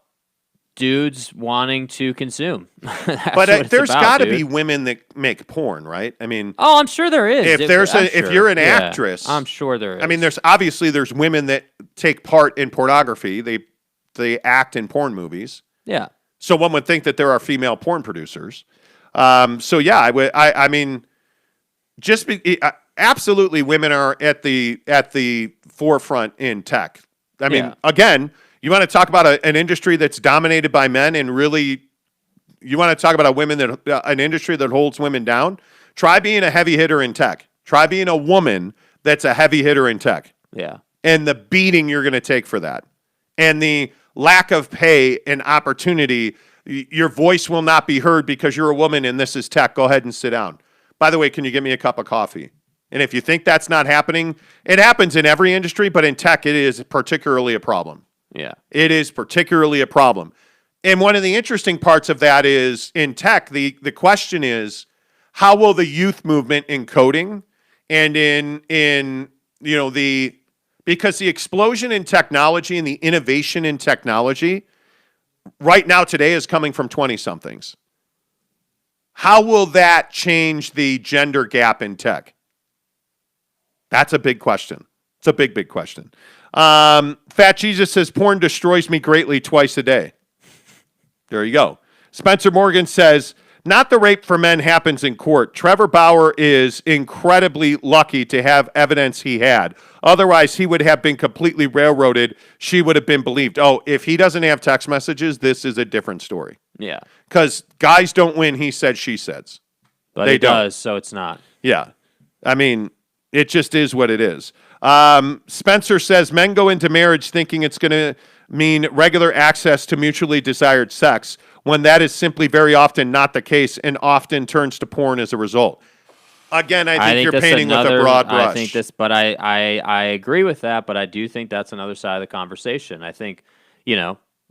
dudes wanting to consume. But there's got to be women that make porn, right? I mean, I'm sure there is. If you're an actress, I'm sure there is. I mean, there's women that take part in pornography. They act in porn movies. Yeah. So one would think that there are female porn producers. So yeah, I mean, absolutely, women are at the forefront in tech. I mean, again. You want to talk about an industry that's dominated by men, and really, you want to talk about an industry that holds women down? Try being a heavy hitter in tech. Try being a woman that's a heavy hitter in tech. Yeah. And the beating you're going to take for that. And the lack of pay and opportunity. Your voice will not be heard because you're a woman and this is tech. Go ahead and sit down. By the way, can you get me a cup of coffee? And if you think that's not happening, it happens in every industry, but in tech, it is particularly a problem. Yeah. It is particularly a problem. And one of the interesting parts of that is in tech, the question is, how will the youth movement in coding and because the explosion in technology and the innovation in technology right now today is coming from 20-somethings. How will that change the gender gap in tech? That's a big question. It's a big, big question. Fat Jesus says, porn destroys me greatly twice a day. There you go. Spencer Morgan says, not the rape for men happens in court. Trevor Bauer is incredibly lucky to have evidence he had. Otherwise, he would have been completely railroaded. She would have been believed. Oh, if he doesn't have text messages, this is a different story. Yeah. Because guys don't win, he said, she says. But he does, so it's not. Yeah. I mean, it just is what it is. Spencer says men go into marriage thinking it's going to mean regular access to mutually desired sex when that is simply very often not the case and often turns to porn as a result. Again, I think you're painting with a broad brush. I think this, but I agree with that, but I do think that's another side of the conversation. I think,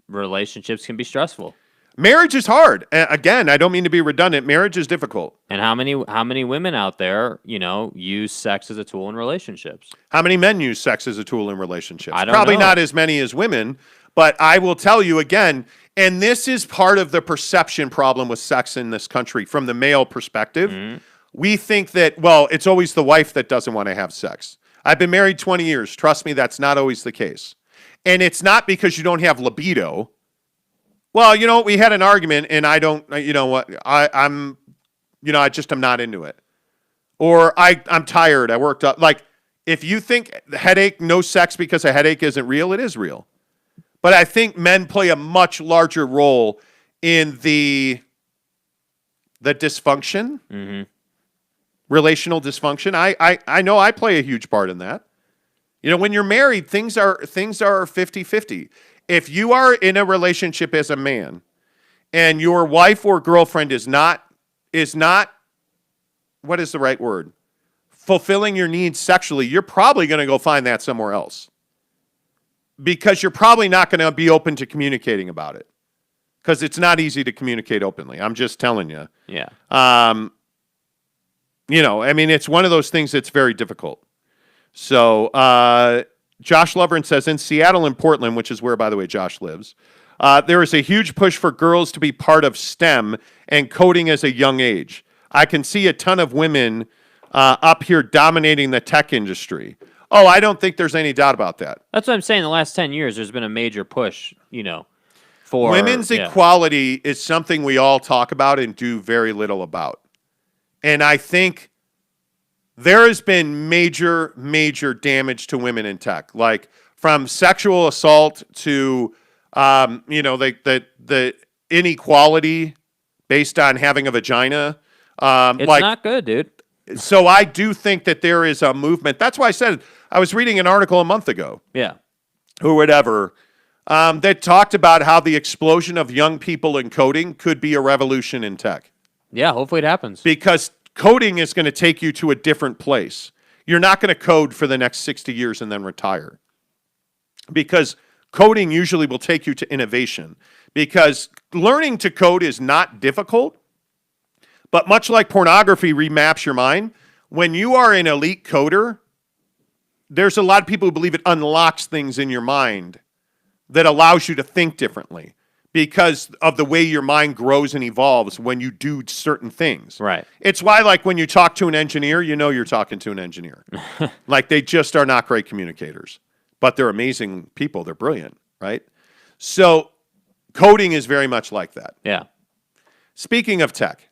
relationships can be stressful. Marriage is hard. Again, I don't mean to be redundant. Marriage is difficult. And how many women out there, use sex as a tool in relationships? How many men use sex as a tool in relationships? I don't Probably know. not as many as women, but I will tell you again, and this is part of the perception problem with sex in this country from the male perspective. Mm-hmm. We think that, it's always the wife that doesn't want to have sex. I've been married 20 years. Trust me, that's not always the case. And it's not because you don't have libido. Well, we had an argument, and I don't, I'm not into it. Or I'm tired. I worked up. Like, if you think headache, no sex because a headache isn't real, it is real. But I think men play a much larger role in the dysfunction, relational dysfunction. I know I play a huge part in that. When you're married, things are 50-50. If you are in a relationship as a man and your wife or girlfriend is not, what is the right word? Fulfilling your needs sexually, you're probably going to go find that somewhere else. Because you're probably not going to be open to communicating about it. Because it's not easy to communicate openly. I'm just telling you. Yeah. It's one of those things that's very difficult. So, Josh Lovren says, in Seattle and Portland, which is where, by the way, Josh lives, there is a huge push for girls to be part of STEM and coding as a young age. I can see a ton of women up here dominating the tech industry. Oh, I don't think there's any doubt about that. That's what I'm saying. The last 10 years, there's been a major push, for... Women's equality is something we all talk about and do very little about. And I think there has been major, major damage to women in tech, like from sexual assault to, the inequality based on having a vagina. It's not good, dude. So I do think that there is a movement. That's why I said I was reading an article a month ago. Yeah. Or whatever, that talked about how the explosion of young people in coding could be a revolution in tech. Yeah, hopefully it happens. Because coding is going to take you to a different place. You're not going to code for the next 60 years and then retire. Because coding usually will take you to innovation. Because learning to code is not difficult, but much like pornography remaps your mind, when you are an elite coder, there's a lot of people who believe it unlocks things in your mind that allows you to think differently because of the way your mind grows and evolves when you do certain things. Right. It's why, like, when you talk to an engineer, you're talking to an engineer. Like, they just are not great communicators, but they're amazing people. They're brilliant, right? So coding is very much like that. Yeah. Speaking of tech.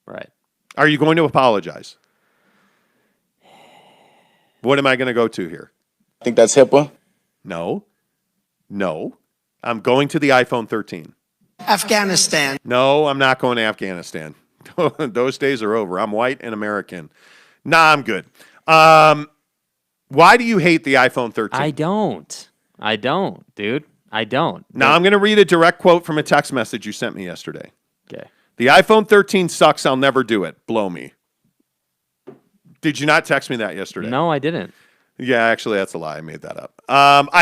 Right. Are you going to apologize? What am I going to go to here? I think that's HIPAA. No. I'm going to the iPhone 13. Afghanistan. No, I'm not going to Afghanistan. Those days are over. I'm white and American. Nah, I'm good. Why do you hate the iPhone 13? I don't, dude. I don't. Now, I'm going to read a direct quote from a text message you sent me yesterday. Okay. The iPhone 13 sucks. I'll never do it. Blow me. Did you not text me that yesterday? No, I didn't. Yeah, actually, that's a lie. I made that up.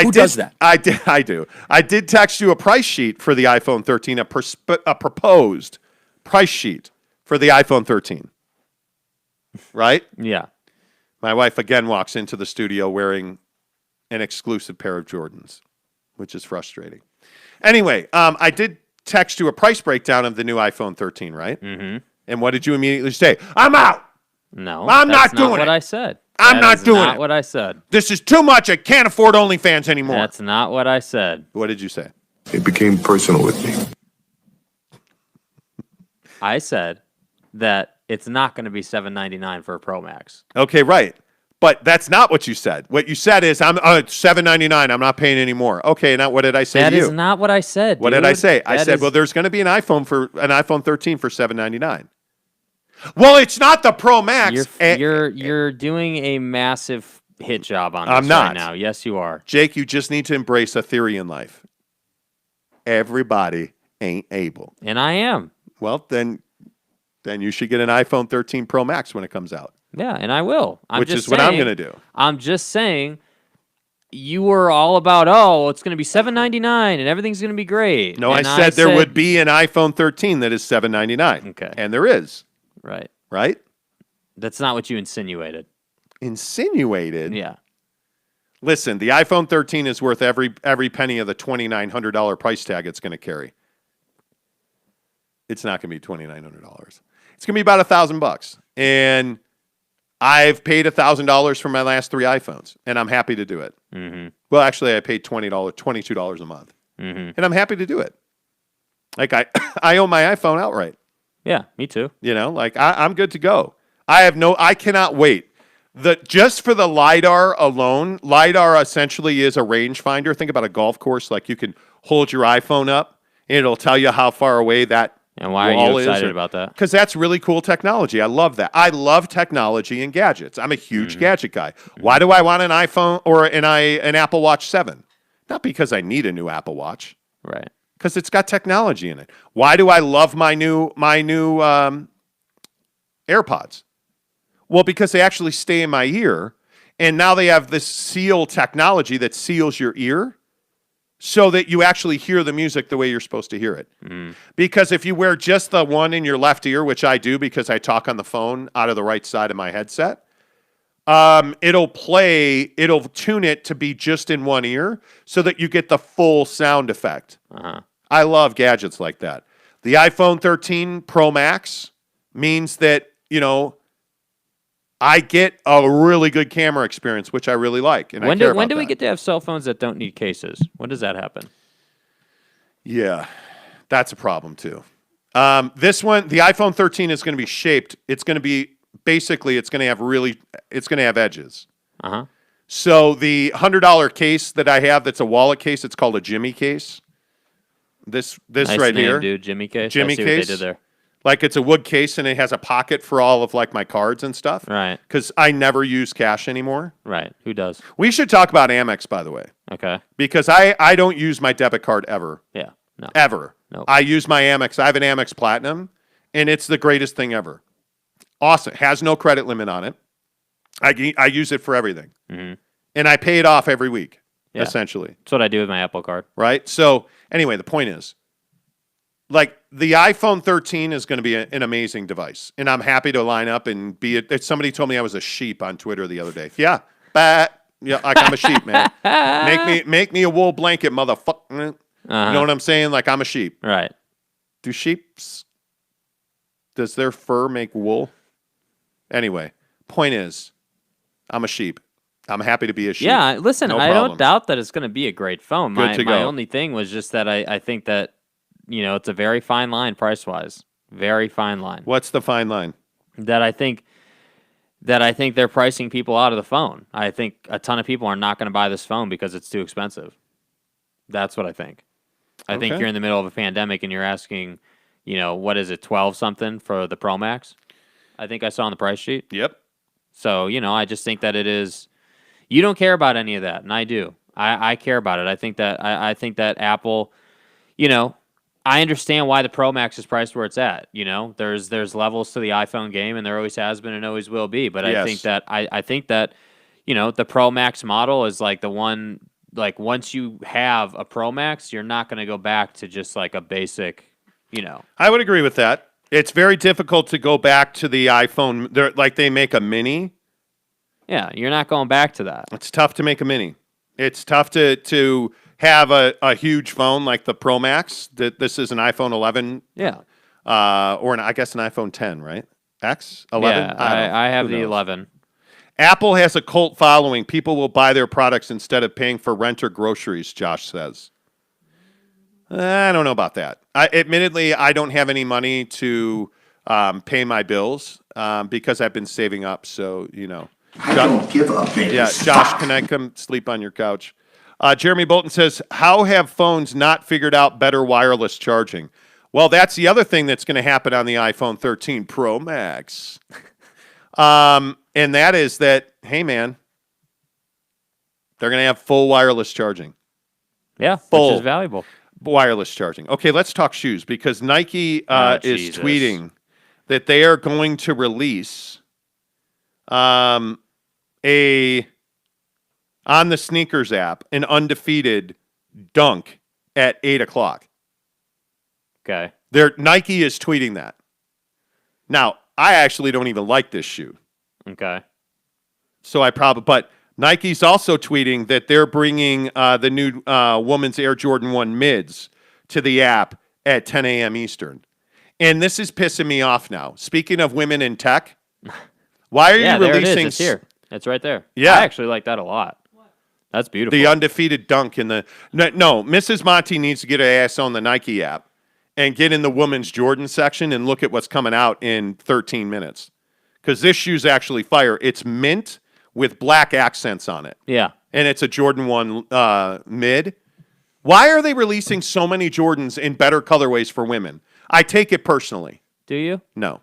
Who does that? I do. I did text you a price sheet for the iPhone 13, a proposed price sheet for the iPhone 13. Right? Yeah. My wife again walks into the studio wearing an exclusive pair of Jordans, which is frustrating. Anyway, I did text you a price breakdown of the new iPhone 13, right? Mm-hmm. And what did you immediately say? I'm out. No, I'm not doing what it. I said. I'm not doing not it. what I said. This is too much. I can't afford OnlyFans anymore. That's not what I said. What did you say? It became personal with me. I said that it's not going to be $799 for a Pro Max. Okay, right. But that's not what you said. What you said is, I'm $799. I'm not paying any more. Okay, now what did I say to you? That is not what I said, What dude. did I say? I said, well, there's going to be an iPhone 13 for $799. Well, it's not the Pro Max. You're doing a massive hit job on I'm this not. right now. Yes, you are. Jake, you just need to embrace a theory in life. Everybody ain't able. And I am. Well, then you should get an iPhone 13 Pro Max when it comes out. Yeah, and I will. Which is what I'm going to do. I'm just saying you were all about, oh, it's going to be $799 and everything's going to be great. No, and I said there would be an iPhone 13 that is $799. Okay. And there is. Right. Right? That's not what you insinuated. Insinuated? Yeah. Listen, the iPhone 13 is worth every penny of the $2,900 price tag it's going to carry. It's not going to be $2,900. It's going to be about $1,000. And I've paid $1,000 for my last 3 iPhones, and I'm happy to do it. Mm-hmm. Well, actually, I paid $22 a month, and I'm happy to do it. Like I own my iPhone outright. Yeah, me too. You know, like I'm good to go. I cannot wait. Just for the LiDAR alone, LiDAR essentially is a rangefinder. Think about a golf course. Like you can hold your iPhone up, and it'll tell you how far away that. And why are you excited about that? Because that's really cool technology. I love that. I love technology and gadgets. I'm a huge gadget guy. Why do I want an iPhone or an Apple Watch 7? Not because I need a new Apple Watch. Right. Because it's got technology in it. Why do I love my new AirPods? Well, because they actually stay in my ear, and now they have this seal technology that seals your ear, so that you actually hear the music the way you're supposed to hear it. Because if you wear just the one in your left ear, which I do because I talk on the phone out of the right side of my headset, it'll tune it to be just in one ear so that you get the full sound effect. I love gadgets like that. The iPhone 13 Pro Max means that, I get a really good camera experience, which I really like. And when do we get to have cell phones that don't need cases? When does that happen? Yeah, that's a problem too. This one, the iPhone 13 is going to be shaped. It's going to be it's going to have edges. So the $100 case that I have, that's a wallet case. It's called a Jimmy case. This nice right name, here, dude. Jimmy case. Jimmy I see case. What they did there. Like it's a wood case and it has a pocket for all of like my cards and stuff. Right. Because I never use cash anymore. Right. Who does? We should talk about Amex, by the way. Okay. Because I don't use my debit card ever. Yeah. No. Ever. Nope. I use my Amex. I have an Amex Platinum, and it's the greatest thing ever. Awesome. Has no credit limit on it. I use it for everything. And I pay it off every week, essentially. That's what I do with my Apple Card. Right? So, anyway, the point is, like, the iPhone 13 is going to be an amazing device, and I'm happy to line up and be it. Somebody told me I was a sheep on Twitter the other day. Yeah, like I'm a sheep, man. Make me a wool blanket, motherfucker. You know what I'm saying? Like I'm a sheep. Right. Does their fur make wool? Anyway, point is, I'm a sheep. I'm happy to be a sheep. Yeah, listen, no I problems. don't doubt that it's going to be a great phone. Good to my go. only thing was just that I think that, it's a very fine line price-wise. Very fine line. What's the fine line? That I think they're pricing people out of the phone. I think a ton of people are not going to buy this phone because it's too expensive. That's what I think. I think you're in the middle of a pandemic and you're asking, what is it, 12 something for the Pro Max? I think I saw on the price sheet. Yep. So, I just think that it is. You don't care about any of that, and I do. I care about it. I think that Apple, I understand why the Pro Max is priced where it's at. There's levels to the iPhone game, and there always has been and always will be. But I think that the Pro Max model is like the one. Like once you have a Pro Max, you're not going to go back to just like a basic. I would agree with that. It's very difficult to go back to the iPhone. They make a mini. Yeah, you're not going back to that. It's tough to make a mini. It's tough to have a huge phone like the Pro Max. This is an iPhone 11. Yeah. Or I guess an iPhone 10, right? X? 11? Yeah, I have the 11. Apple has a cult following. People will buy their products instead of paying for rent or groceries, Josh says. I don't know about that. Admittedly, I don't have any money to pay my bills because I've been saving up. So, I don't give up, baby. Yeah, Josh, can I come sleep on your couch? Jeremy Bolton says, how have phones not figured out better wireless charging? Well, that's the other thing that's going to happen on the iPhone 13 Pro Max. And that is that, hey, man, They're going to have full wireless charging. Yeah, full which is valuable. Wireless charging. Okay, let's talk shoes because Nike is tweeting that they are going to release on the sneakers app an undefeated dunk at 8:00. Okay. Nike is tweeting that. Now, I actually don't even like this shoe. Okay. So but Nike's also tweeting that they're bringing the new women's Air Jordan 1 mids to the app at 10 a.m. Eastern. And this is pissing me off now. Speaking of women in tech, why are you releasing... There it is. It's here. It's right there. Yeah. I actually like that a lot. That's beautiful. The undefeated dunk in the... No, Mrs. Monty needs to get her ass on the Nike app and get in the women's Jordan section and look at what's coming out in 13 minutes. Because this shoe's actually fire. It's mint with black accents on it. Yeah. And it's a Jordan 1 mid. Why are they releasing so many Jordans in better colorways for women? I take it personally. Do you? No,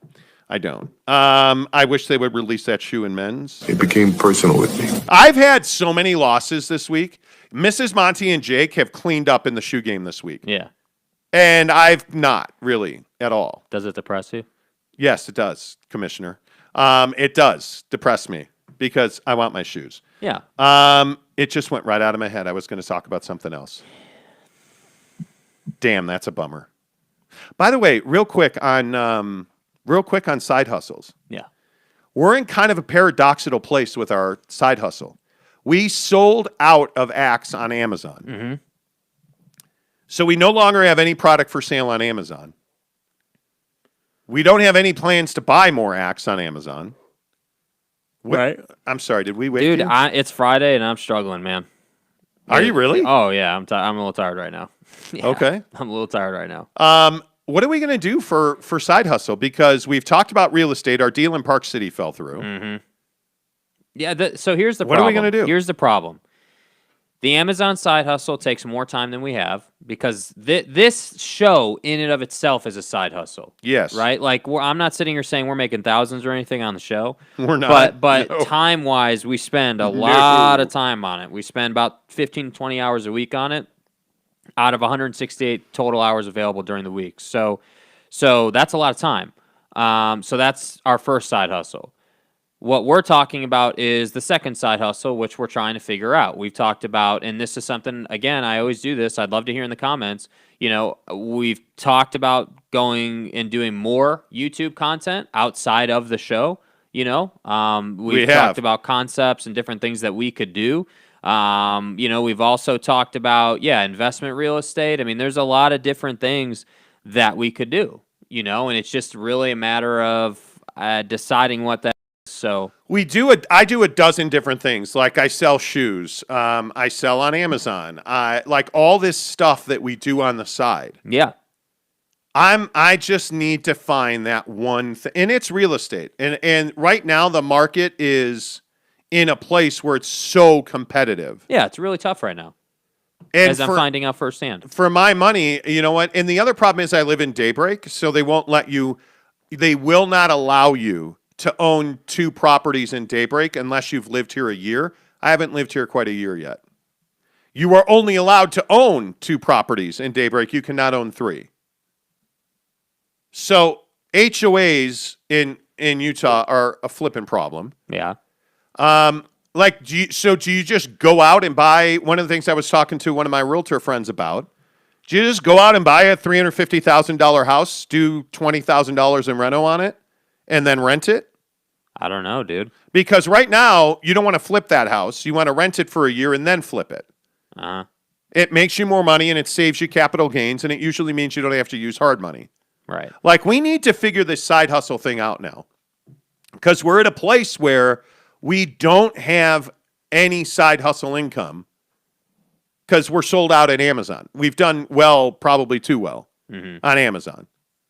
I don't. I wish they would release that shoe in men's. It became personal with me. I've had so many losses this week. Mrs. Monty and Jake have cleaned up in the shoe game this week. Yeah. And I've not really at all. Does it depress you? Yes, it does, Commissioner. It does depress me because I want my shoes. Yeah. It just went right out of my head. I was going to talk about something else. Damn, that's a bummer. By the way, real quick on side hustles. Yeah. We're in kind of a paradoxical place with our side hustle. We sold out of Axe on Amazon. Mm-hmm. So we no longer have any product for sale on Amazon. We don't have any plans to buy more Axe on Amazon. Right. I'm sorry, did we wait? Dude, it's Friday and I'm struggling, man. Are you really? Oh, yeah. I'm a little tired right now. Yeah, okay. I'm a little tired right now. What are we going to do for side hustle? Because we've talked about real estate. Our deal in Park City fell through. Mm-hmm. Yeah, so here's the problem. What are we going to do? Here's the problem. The Amazon side hustle takes more time than we have because this show in and of itself is a side hustle. Yes. Right? Like, I'm not sitting here saying we're making thousands or anything on the show. We're not. But no. time-wise, we spend a lot of time on it. We spend about 15 to 20 hours a week on it out of 168 total hours available during the week. So that's a lot of time. So that's our first side hustle. What we're talking about is the second side hustle, which we're trying to figure out. We've talked about, and this is something, again, I always do this. I'd love to hear in the comments. You know, we've talked about going and doing more YouTube content outside of the show. You know, we've talked about concepts and different things that we could do. You know, we've also talked about, investment real estate. I mean, there's a lot of different things that we could do, you know, and it's just really a matter of deciding what that is. So I do a dozen different things. Like I sell shoes. I sell on Amazon. Like all this stuff that we do on the side. Yeah. I just need to find that one thing. And it's real estate. And right now the market is in a place where it's so competitive. Yeah, it's really tough right now. And I'm finding out firsthand. For my money, you know what? And the other problem is I live in Daybreak, so they will not allow you to own 2 properties in Daybreak unless you've lived here a year. I haven't lived here quite a year yet. You are only allowed to own 2 properties in Daybreak. You cannot own 3. So HOAs in Utah are a flipping problem. Yeah. Do you just go out and buy? One of the things I was talking to one of my realtor friends about. Do you just go out and buy a $350,000 house, do $20,000 in reno on it, and then rent it? I don't know, dude. Because right now you don't want to flip that house. You want to rent it for a year and then flip it. It makes you more money and it saves you capital gains, and it usually means you don't have to use hard money. Right. Like, we need to figure this side hustle thing out now. Because we're at a place where we don't have any side hustle income because we're sold out at Amazon. We've done well, probably too well, on Amazon.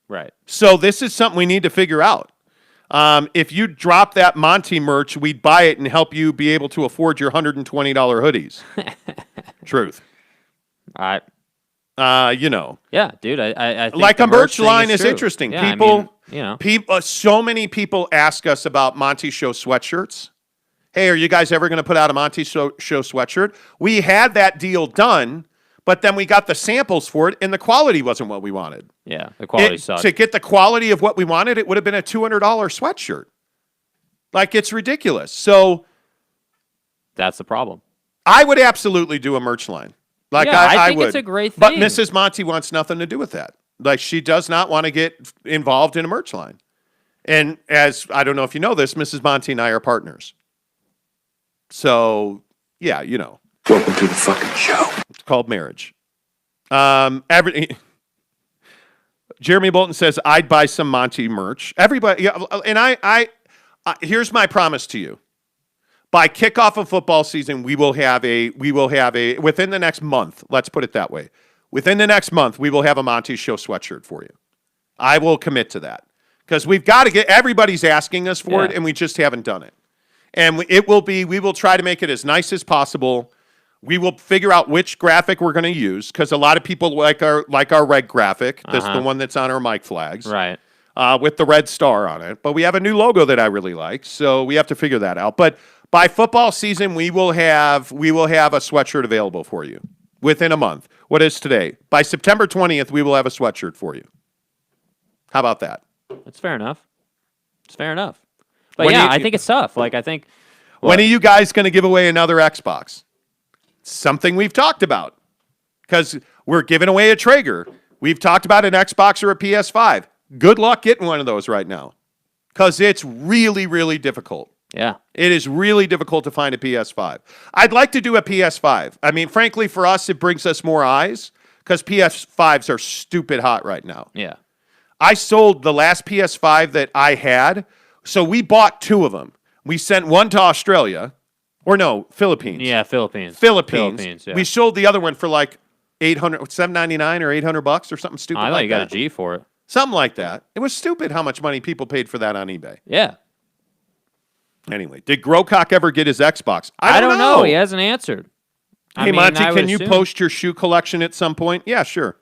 Right. So this is something we need to figure out. If you drop that Monty merch, we'd buy it and help you be able to afford your $120 hoodies. Truth. All right. You know. Yeah, dude. I think like the a merch line is true. interesting. Yeah, People, I mean, you know, so many people ask us about Monty Show sweatshirts. hey, are you guys ever going to put out a Monty Show sweatshirt? We had that deal done, but then we got the samples for it, and the quality wasn't what we wanted. Yeah, the quality sucked. To get the quality of what we wanted, it would have been a $200 sweatshirt. Like, it's ridiculous. So that's the problem. I would absolutely do a merch line. Like, yeah, I think would. it's a great thing. But Mrs. Monty wants nothing to do with that. Like, she does not want to get involved in a merch line. And as, I don't know if you know this, Mrs. Monty and I are partners. So, yeah, you know. Welcome to the fucking show. It's called marriage. Jeremy Bolton says, I'd buy some Monty merch. Everybody, yeah, and I here's my promise to you. By kickoff of football season, we will have a within the next month, let's put it that way. Within the next month, we will have a Monty Show sweatshirt for you. I will commit to that. Because we've got to get, everybody's asking us for it, and we just haven't done it. And we will try to make it as nice as possible. We will figure out which graphic we're going to use, because a lot of people like our red graphic. That's the one that's on our mic flags. Right. With the red star on it. But we have a new logo that I really like, so we have to figure that out. But by football season, we will have a sweatshirt available for you within a month. What is today? By September 20th, we will have a sweatshirt for you. How about that? That's fair enough. It's fair enough. But yeah, I think it's tough. Like, I think. When are you guys going to give away another Xbox? Something we've talked about. Because we're giving away a Traeger. We've talked about an Xbox or a PS5. Good luck getting one of those right now. Because it's really, really difficult. Yeah. It is really difficult to find a PS5. I'd like to do a PS5. I mean, frankly, for us, it brings us more eyes. Because PS5s are stupid hot right now. Yeah. I sold the last PS5 that I had, so we bought two of them. We sent one to Australia, or no, Philippines. Yeah, Philippines. Yeah. We sold the other one for like $799 or $800 or something stupid. I thought like you got that. a G for it. Something like that. It was stupid how much money people paid for that on eBay. Yeah. Anyway, did Grocock ever get his Xbox? I don't know. He hasn't answered. Hey, Monty, can you post your shoe collection at some point? Yeah, sure.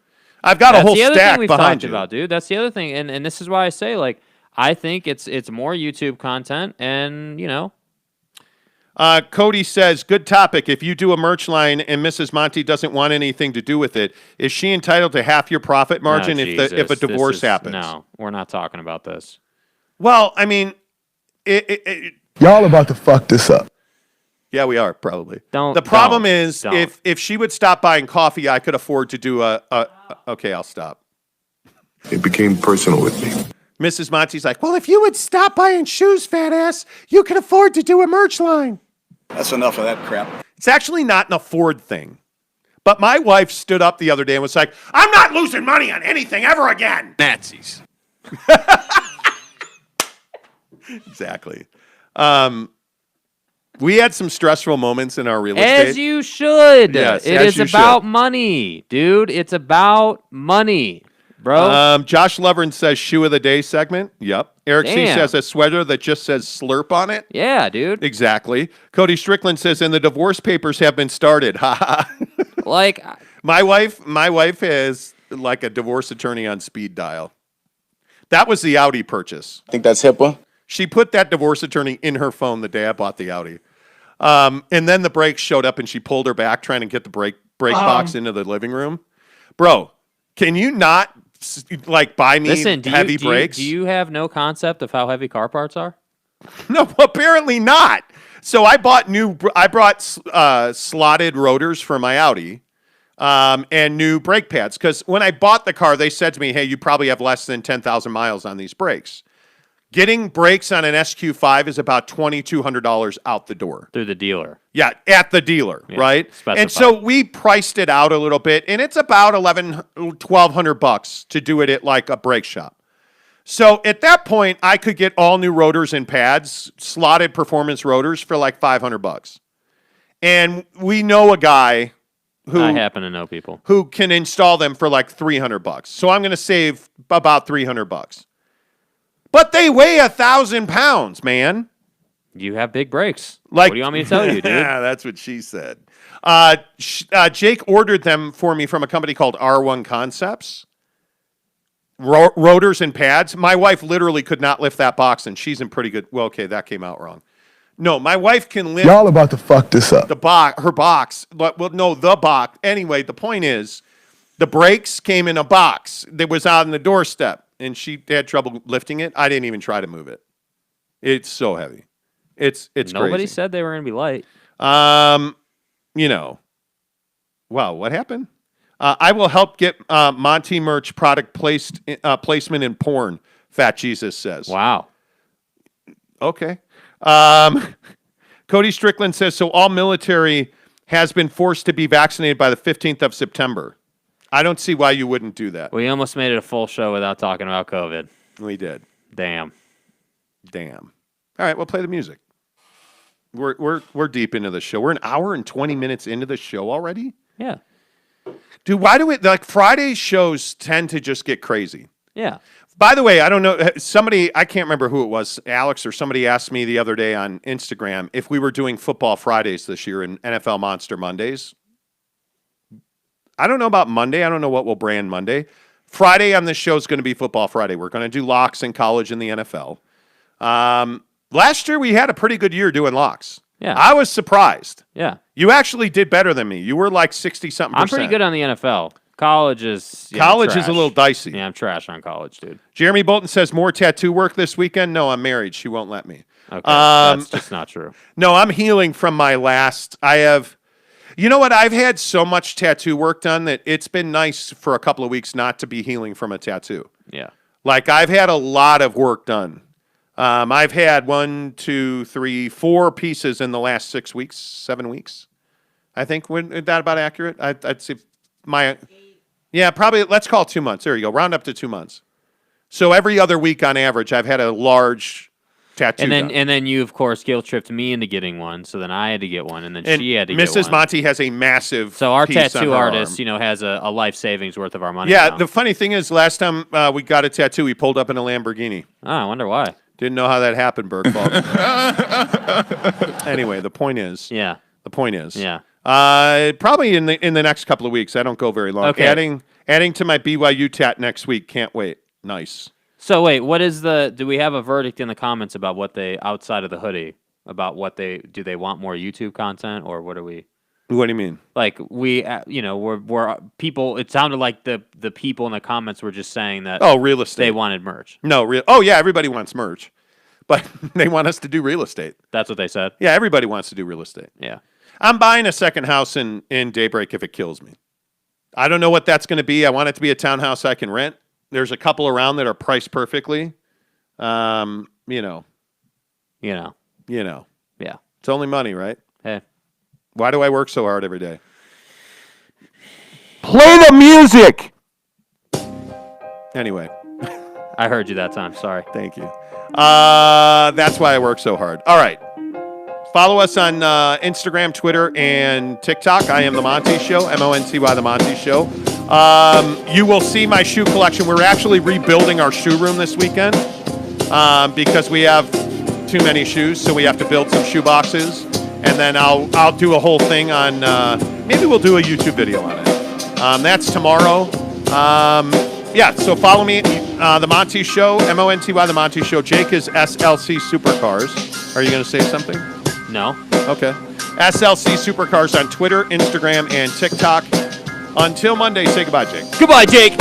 I've got a whole stack behind you. About, dude. That's the other thing, and this is why I say, like, I think it's more YouTube content, and you know. Cody says, good topic. If you do a merch line and Mrs. Monty doesn't want anything to do with it, is she entitled to half your profit margin if a divorce happens? No, we're not talking about this. Well, I mean, y'all about to fuck this up. Yeah, we are probably. The problem is if she would stop buying coffee, I could afford to do okay, I'll stop. It became personal with me. Mrs. Monty's like, well, if you would stop buying shoes, fat ass, you can afford to do a merch line. That's enough of that crap. It's actually not an afford thing. But my wife stood up the other day and was like, I'm not losing money on anything ever again. Nazis. Exactly. We had some stressful moments in our real estate. As you should. Yes, it is about money, dude. It's about money, bro. Josh Lovren says shoe of the day segment. Yep. Eric C says a sweater that just says slurp on it. Yeah, dude. Exactly. Cody Strickland says, and the divorce papers have been started. Like my wife has like a divorce attorney on speed dial. That was the Audi purchase. I think that's HIPAA. She put that divorce attorney in her phone the day I bought the Audi. And then the brakes showed up and she pulled her back trying to get the brake box into the living room. Bro, can you not like buy me heavy brakes? Do you have no concept of how heavy car parts are? No, apparently not. So I brought slotted rotors for my Audi and new brake pads. Because when I bought the car, they said to me, hey, you probably have less than 10,000 miles on these brakes. Getting brakes on an SQ5 is about $2,200 out the door. Through the dealer. Yeah, at the dealer, right? Specified. And so we priced it out a little bit, and it's about $1,200 to do it at like a brake shop. So at that point, I could get all new rotors and pads, slotted performance rotors for like $500. And we know a guy who I happen to know people who can install them for like $300. So I'm going to save about $300. But they weigh 1,000 pounds, man. You have big brakes. Like, what do you want me to tell you, dude? Yeah, that's what she said. Jake ordered them for me from a company called R1 Concepts. Rotors and pads. My wife literally could not lift that box, and she's in pretty good. Well, okay, that came out wrong. No, my wife can lift. Y'all about to fuck this up. Her box. Well, no, the box. Anyway, the point is, the brakes came in a box that was out on the doorstep, and she had trouble lifting it. I didn't even try to move it. It's so heavy. It's Nobody crazy. said they were going to be light. Wow, what happened? I will help get Monty merch product placement in porn, Fat Jesus says. Wow. Okay. Cody Strickland says, so all military has been forced to be vaccinated by the 15th of September. I don't see why you wouldn't do that. We almost made it a full show without talking about COVID. We did. Damn. All right, we'll play the music. We're deep into the show. We're an hour and 20 minutes into the show already? Yeah. Dude, why do Friday's shows tend to just get crazy? Yeah. By the way, I don't know, I can't remember who it was, Alex or somebody asked me the other day on Instagram if we were doing Football Fridays this year and NFL Monster Mondays. I don't know about Monday. I don't know what we'll brand Monday. Friday on this show is going to be Football Friday. We're going to do locks in college and the NFL. Last year, we had a pretty good year doing locks. Yeah. I was surprised. Yeah. You actually did better than me. You were like 60-something%. I'm pretty good on the NFL. College is a little dicey. Yeah, I'm trash on college, dude. Jeremy Bolton says more tattoo work this weekend. No, I'm married. She won't let me. Okay, that's just not true. No, I'm healing from my last. You know what? I've had so much tattoo work done that it's been nice for a couple of weeks not to be healing from a tattoo. Yeah. Like I've had a lot of work done. I've had 1, 2, 3, 4 pieces in the last 6 weeks, 7 weeks. I think. Is that about accurate? I'd say probably. Let's call it 2 months. There you go. Round up to 2 months. So every other week on average, I've had a large tattoo. And then you, of course, guilt tripped me into getting one. So then I had to get one, and then she had to get one. Mrs. Monty has a massive. So our piece tattoo on her artist, arm. has a life savings worth of our money. Yeah. now. The funny thing is, last time we got a tattoo, we pulled up in a Lamborghini. Oh, I wonder why. Didn't know how that happened, Bergfall. Anyway, the point is. Yeah. The point is. Yeah. Probably in the next couple of weeks. I don't go very long. Okay. Adding to my BYU tat next week. Can't wait. Nice. So wait, do we have a verdict in the comments about what they, outside of the hoodie, about what do they want more YouTube content, or what are we? What do you mean? Like we're people, it sounded like the people in the comments were just saying that real estate. They wanted merch. No, yeah, everybody wants merch. But they want us to do real estate. That's what they said? Yeah, everybody wants to do real estate. Yeah. I'm buying a second house in Daybreak if it kills me. I don't know what that's going to be. I want it to be a townhouse I can rent. There's a couple around that are priced perfectly. Yeah. It's only money, right? Hey. Why do I work so hard every day? Play the music! Anyway. I heard you that time. Sorry. Thank you. That's why I work so hard. All right. Follow us on Instagram, Twitter, and TikTok. I am The Monty Show, MONTY The Monty Show. You will see my shoe collection. We're actually rebuilding our shoe room this weekend because we have too many shoes, so we have to build some shoe boxes. And then I'll do a whole thing on, maybe we'll do a YouTube video on it. That's tomorrow. So follow me, The Monty Show, MONTY The Monty Show. Jake is SLC Supercars. Are you going to say something? No. Okay. SLC Supercars on Twitter, Instagram, and TikTok. Until Monday, say goodbye, Jake. Goodbye, Jake.